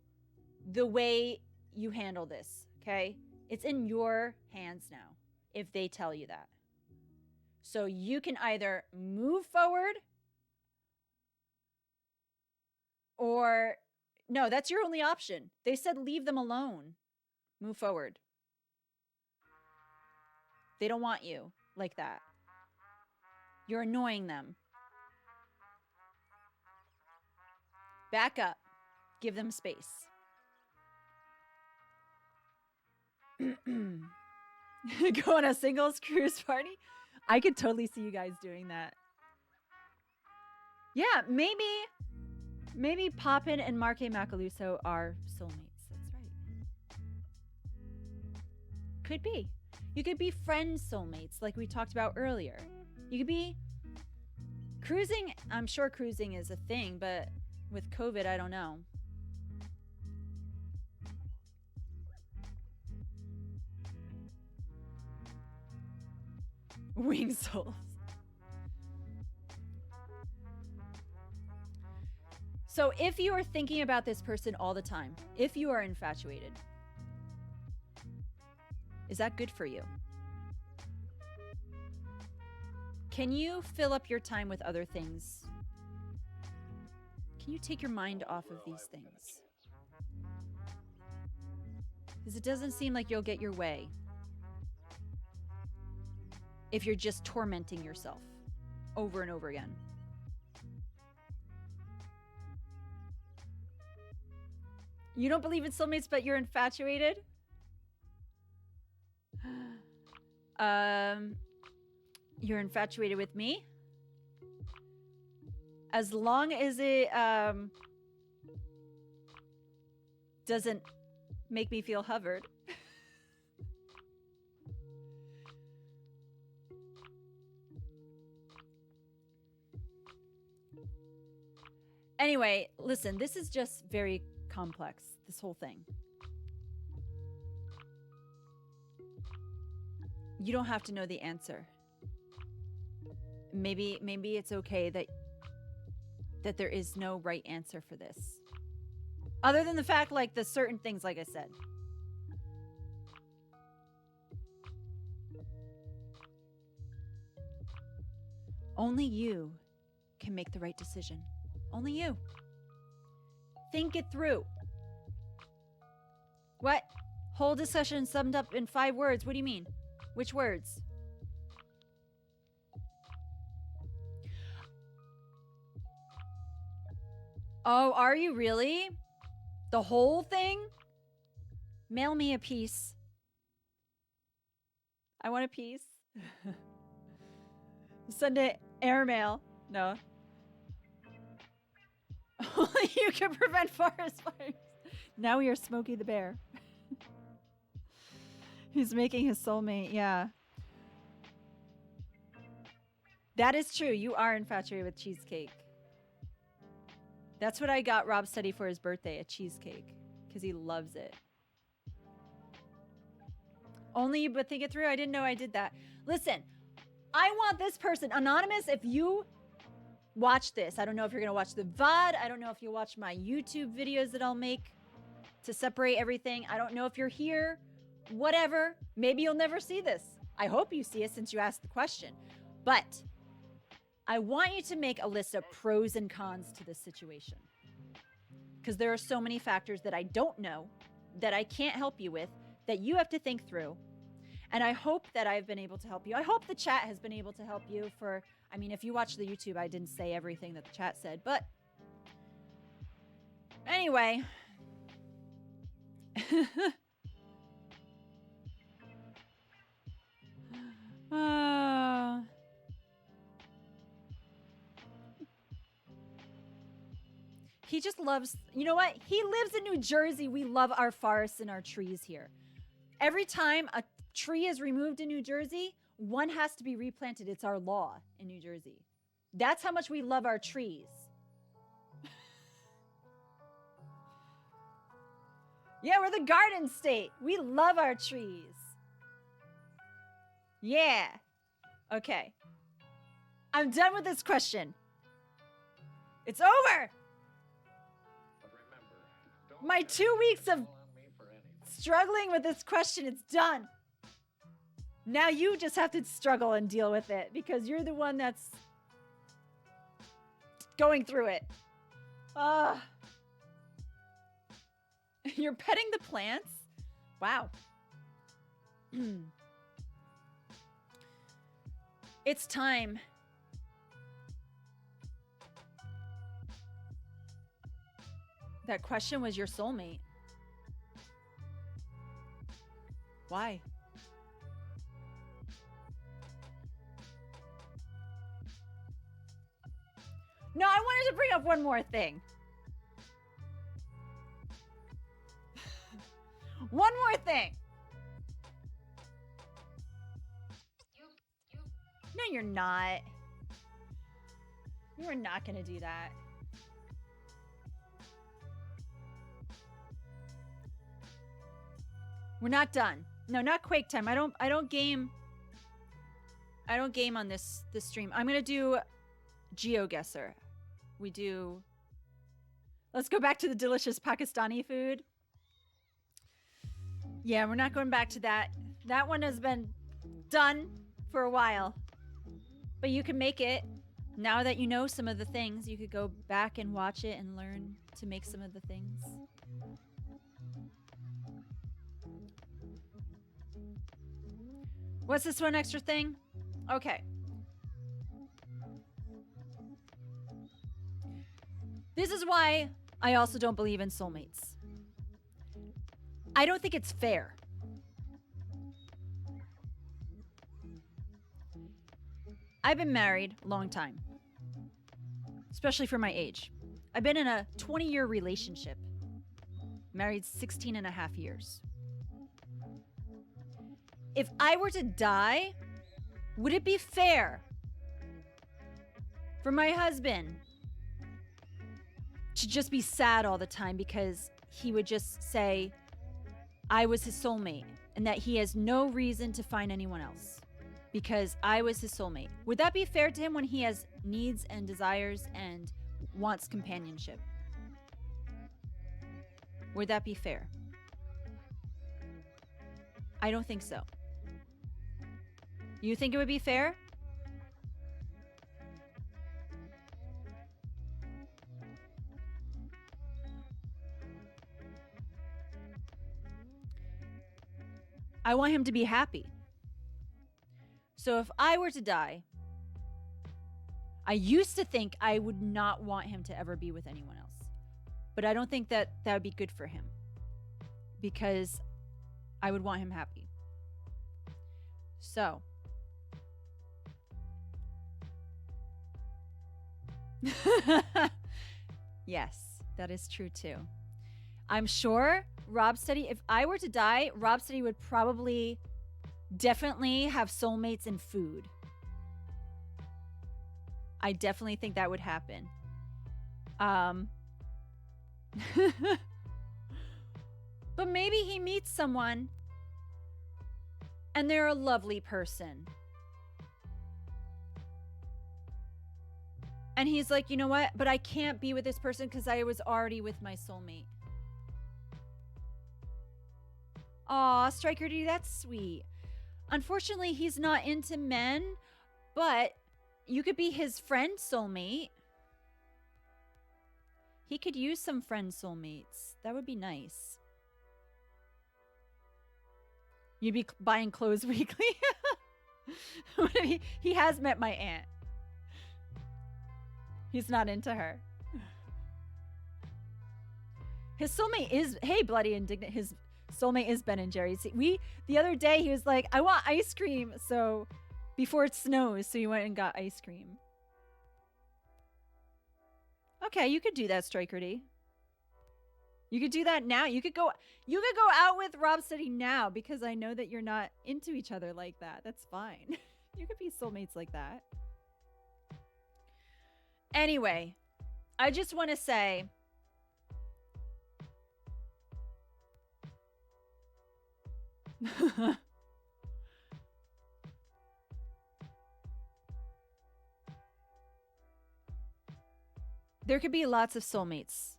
the way you handle this, okay? It's in your hands now if they tell you that. So you can either move forward or, no, that's your only option. They said leave them alone. Move forward. They don't want you like that. You're annoying them. Back up. Give them space. Go on a singles cruise party? I could totally see you guys doing that. Yeah, maybe Poppin and Marque Macaluso are soulmates. That's right. Could be. You could be friend soulmates like we talked about earlier. You could be cruising. I'm sure cruising is a thing, but with COVID, I don't know. Wing souls. So if you are thinking about this person all the time, if you are infatuated, is that good for you? Can you fill up your time with other things? Can you take your mind off of these things? Because it doesn't seem like you'll get your way if you're just tormenting yourself over and over again. You don't believe in soulmates, but you're infatuated? You're infatuated with me? As long as it doesn't make me feel hovered. Anyway, listen, this is just very complex, this whole thing. You don't have to know the answer. Maybe it's okay that there is no right answer for this. Other than the fact, like, the certain things, like I said. Only you can make the right decision. Only you. Think it through. What? Whole discussion summed up in 5 words. What do you mean? Which words? Oh, are you really? The whole thing? Mail me a piece. I want a piece. Send it airmail. No. Only you can prevent forest fires. Now we are Smokey the Bear. He's making his soulmate, yeah. That is true. You are infatuated with cheesecake. That's what I got Rob Steady for his birthday, a cheesecake. Because he loves it. Only you but think it through? I didn't know I did that. Listen, I want this person, Anonymous, if you watch this. I don't know if you're going to watch the VOD. I don't know if you'll watch my YouTube videos that I'll make to separate everything. I don't know if you're here. Whatever. Maybe you'll never see this. I hope you see it since you asked the question. But I want you to make a list of pros and cons to this situation. Because there are so many factors that I don't know, that I can't help you with, that you have to think through. And I hope that I've been able to help you. I hope the chat has been able to help you for... I mean, if you watch the YouTube, I didn't say everything that the chat said, but... Anyway... He just loves... You know what? He lives in New Jersey. We love our forests and our trees here. Every time a tree is removed in New Jersey, one has to be replanted. It's our law in New Jersey. That's how much we love our trees. Yeah, we're the garden state. We love our trees. Yeah. Okay. I'm done with this question. It's over. My 2 weeks of struggling with this question, it's done. Now you just have to struggle and deal with it because you're the one that's going through it. You're petting the plants? Wow. It's time. That question was your soulmate. Why? No, I wanted to bring up one more thing. One more thing. No, you're not. You are not going to do that. We're not done. No, not Quake time. I don't game on this stream. I'm going to do GeoGuessr. We do... Let's go back to the delicious Pakistani food. Yeah, we're not going back to that. That one has been done for a while. But you can make it. Now that you know some of the things, you could go back and watch it and learn to make some of the things. What's this one extra thing? Okay. This is why I also don't believe in soulmates. I don't think it's fair. I've been married a long time, especially for my age. I've been in a 20-year relationship, married 16 and a half years. If I were to die, would it be fair for my husband to just be sad all the time because he would just say I was his soulmate and that he has no reason to find anyone else because I was his soulmate? Would that be fair to him when he has needs and desires and wants companionship? Would that be fair? I don't think so. You think it would be fair? I want him to be happy. So if I were to die, I used to think I would not want him to ever be with anyone else. But I don't think that that would be good for him because I would want him happy. So, yes, that is true too. I'm sure Rob Steady, if I were to die, Rob Steady would probably definitely have soulmates and food. I definitely think that would happen. But maybe he meets someone and they're a lovely person. And he's like, you know what? But I can't be with this person because I was already with my soulmate. Aw, Striker D, that's sweet. Unfortunately, he's not into men, but you could be his friend soulmate. He could use some friend soulmates. That would be nice. You'd be buying clothes weekly. He has met my aunt. He's not into her. His soulmate is, hey, Bloody Indignant, his soulmate is Ben and Jerry's. The other day he was like, I want ice cream. So before it snows, so he went and got ice cream. Okay, you could do that, Striker D. You could do that now. You could go out with Rob Steady now because I know that you're not into each other like that. That's fine. You could be soulmates like that. Anyway, I just want to say there could be lots of soulmates.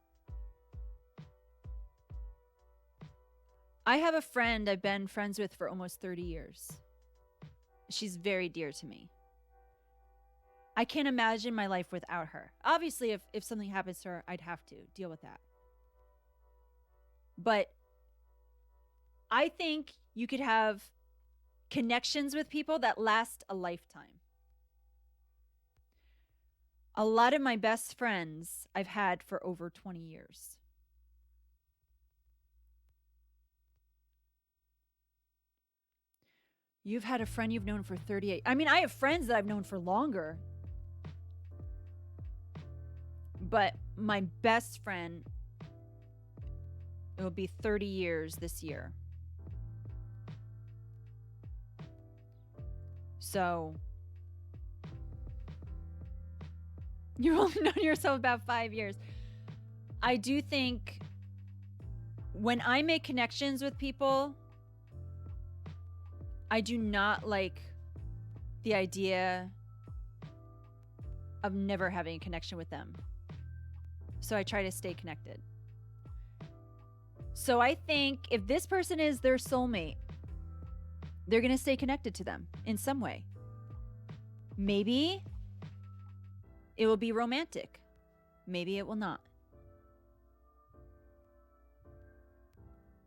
I have a friend I've been friends with for almost 30 years. She's very dear to me. I can't imagine my life without her. Obviously, if something happens to her, I'd have to deal with that. But I think you could have connections with people that last a lifetime. A lot of my best friends I've had for over 20 years. You've had a friend you've known for 38. I mean, I have friends that I've known for longer. But my best friend, it will be 30 years this year. So, you've only known yourself about 5 years. I do think when I make connections with people, I do not like the idea of never having a connection with them. So I try to stay connected. So I think if this person is their soulmate, they're going to stay connected to them in some way. Maybe it will be romantic. Maybe it will not.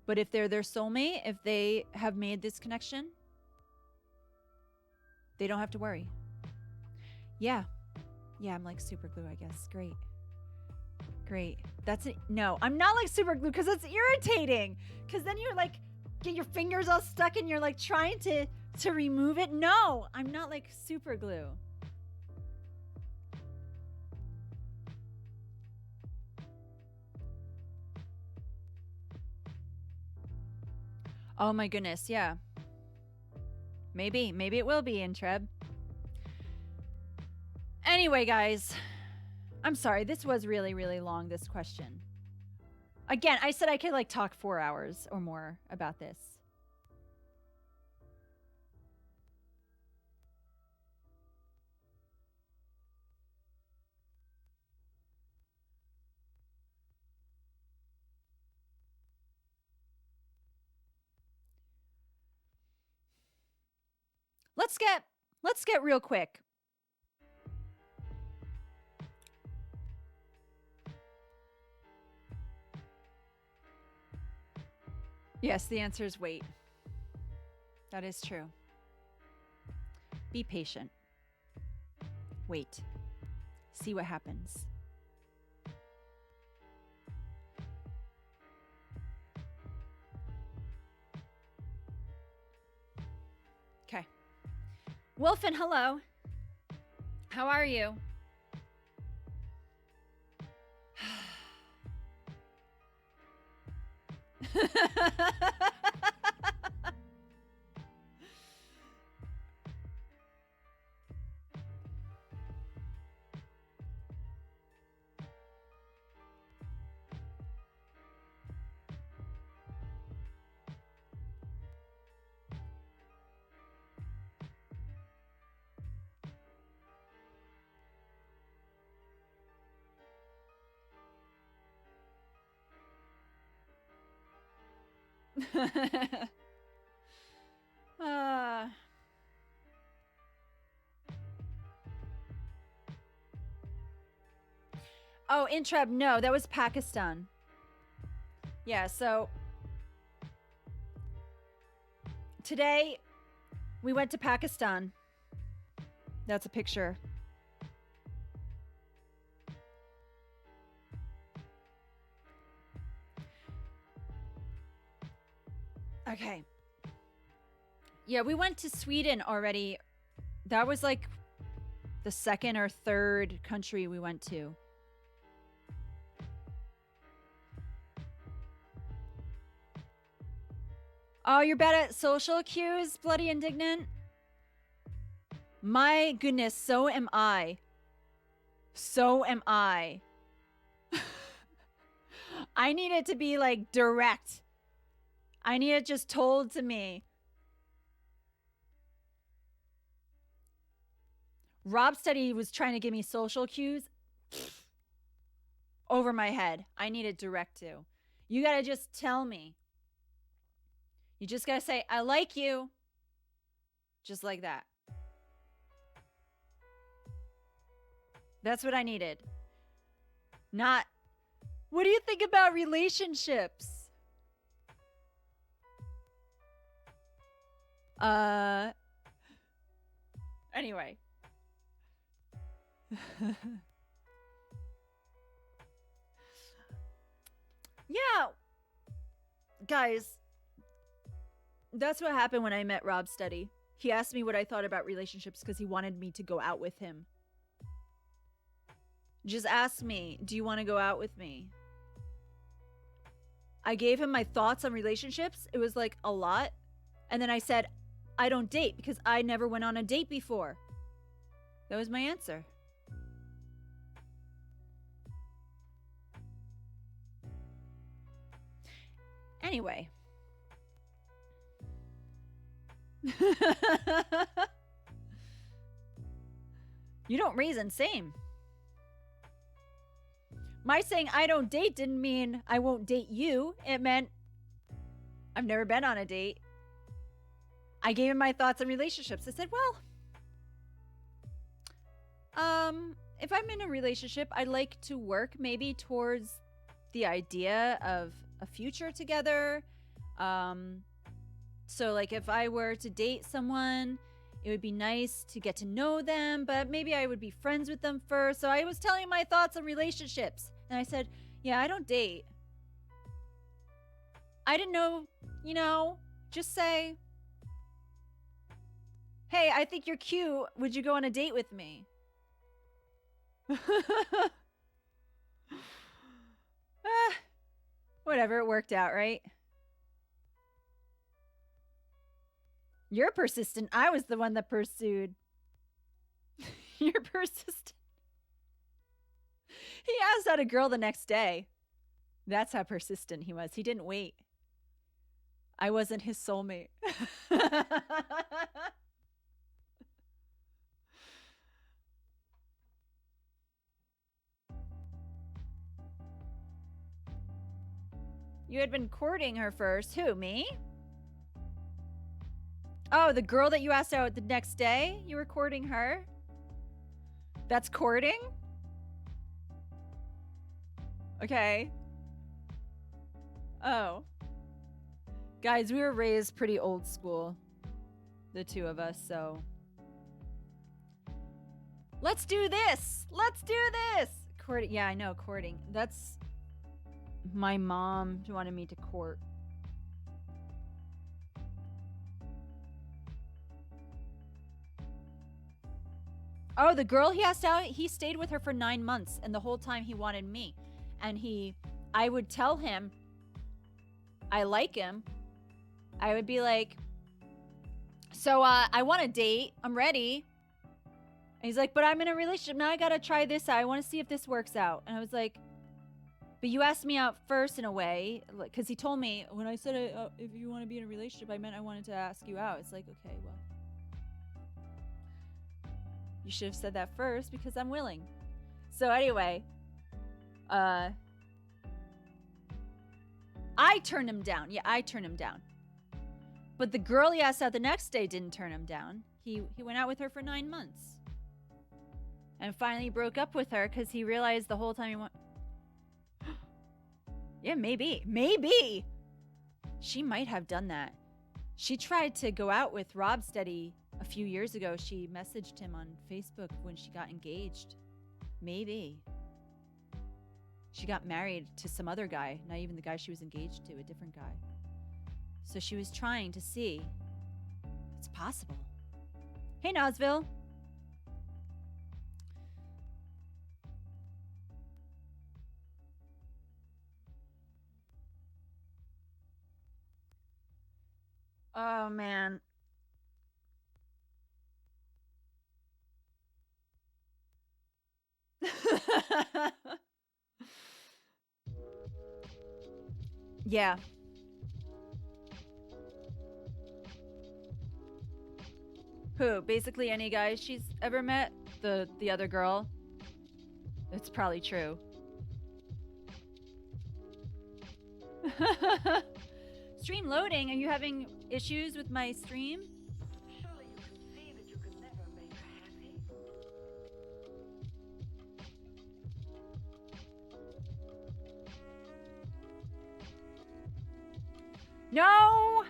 But if they're their soulmate, if they have made this connection, they don't have to worry. Yeah. Yeah, I'm like super glue, I guess. Great. Great. That's it. No, I'm not like super glue because it's irritating. Because then you're like, get your fingers all stuck and you're like trying to remove it. No, I'm not like super glue. Oh my goodness, yeah. Maybe it will be in Treb. Anyway, guys, I'm sorry. This was really, really long, this question. Again, I said I could like talk 4 hours or more about this. Let's get real quick. Yes, the answer is wait. That is true. Be patient. Wait. See what happens. Okay. Wolfen, hello. How are you? Oh, Intrab, no, that was Pakistan. Yeah, so today we went to Pakistan. That's a picture. Okay. Yeah, we went to Sweden already. That was like the second or third country we went to. Oh, you're bad at social cues, Bloody Indignant? My goodness, so am I. So am I. I need it to be like direct. I need it just told to me. Rob Study was trying to give me social cues. Over my head. I need it direct to. You gotta just tell me. You just gotta say, I like you. Just like that. That's what I needed. Not, what do you think about relationships? Anyway. Yeah. Guys, that's what happened when I met Rob Steady. He asked me what I thought about relationships because he wanted me to go out with him. Just ask me, do you want to go out with me? I gave him my thoughts on relationships. It was like a lot. And then I said, I don't date because I never went on a date before. That was my answer. Anyway. You don't reason, same. My saying I don't date didn't mean I won't date you. It meant I've never been on a date. I gave him my thoughts on relationships. I said, well, if I'm in a relationship, I'd like to work maybe towards the idea of a future together. So like if I were to date someone, it would be nice to get to know them, but maybe I would be friends with them first. So I was telling my thoughts on relationships. And I said, yeah, I don't date. I didn't know, just say, hey, I think you're cute. Would you go on a date with me? Whatever, it worked out, right? You're persistent. I was the one that pursued. You're persistent. He asked out a girl the next day. That's how persistent he was. He didn't wait. I wasn't his soulmate. You had been courting her first. Who, me? Oh, the girl that you asked out the next day? You were courting her? That's courting? Okay. Oh. Guys, we were raised pretty old school. The two of us, so. Let's do this! Let's do this! Courting. Yeah, I know, courting. That's... My mom wanted me to court. Oh, the girl he asked out, he stayed with her for 9 months, and the whole time he wanted me. And I would tell him, I like him. I would be like, so I want a date. I'm ready. And he's like, but I'm in a relationship. Now I gotta try this out. I want to see if this works out. And I was like, but you asked me out first in a way. Because he told me, when I said, if you want to be in a relationship, I meant I wanted to ask you out. It's like, okay, well. You should have said that first because I'm willing. So anyway, I turned him down. Yeah, I turned him down. But the girl he asked out the next day didn't turn him down. He went out with her for 9 months. And finally broke up with her because he realized the whole time he went... Yeah, maybe. Maybe! She might have done that. She tried to go out with Rob Steady a few years ago. She messaged him on Facebook when she got engaged. Maybe. She got married to some other guy, not even the guy she was engaged to, a different guy. So she was trying to see. It's possible. Hey, Nosville. Oh, man. Yeah. Who? Basically any guy she's ever met? The other girl? It's probably true. Stream loading. Are you having issues with my stream? Surely you can see that you can never make her happy. No!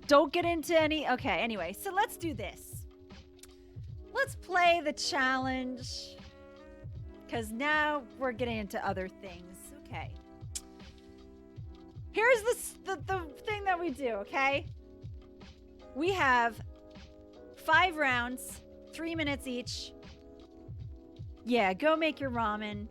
Don't get into any... Okay, anyway. So let's do this. Let's play the challenge. Because now we're getting into other things. Okay. Here's the thing that we do, okay? We have 5 rounds, 3 minutes each. Yeah, go make your ramen.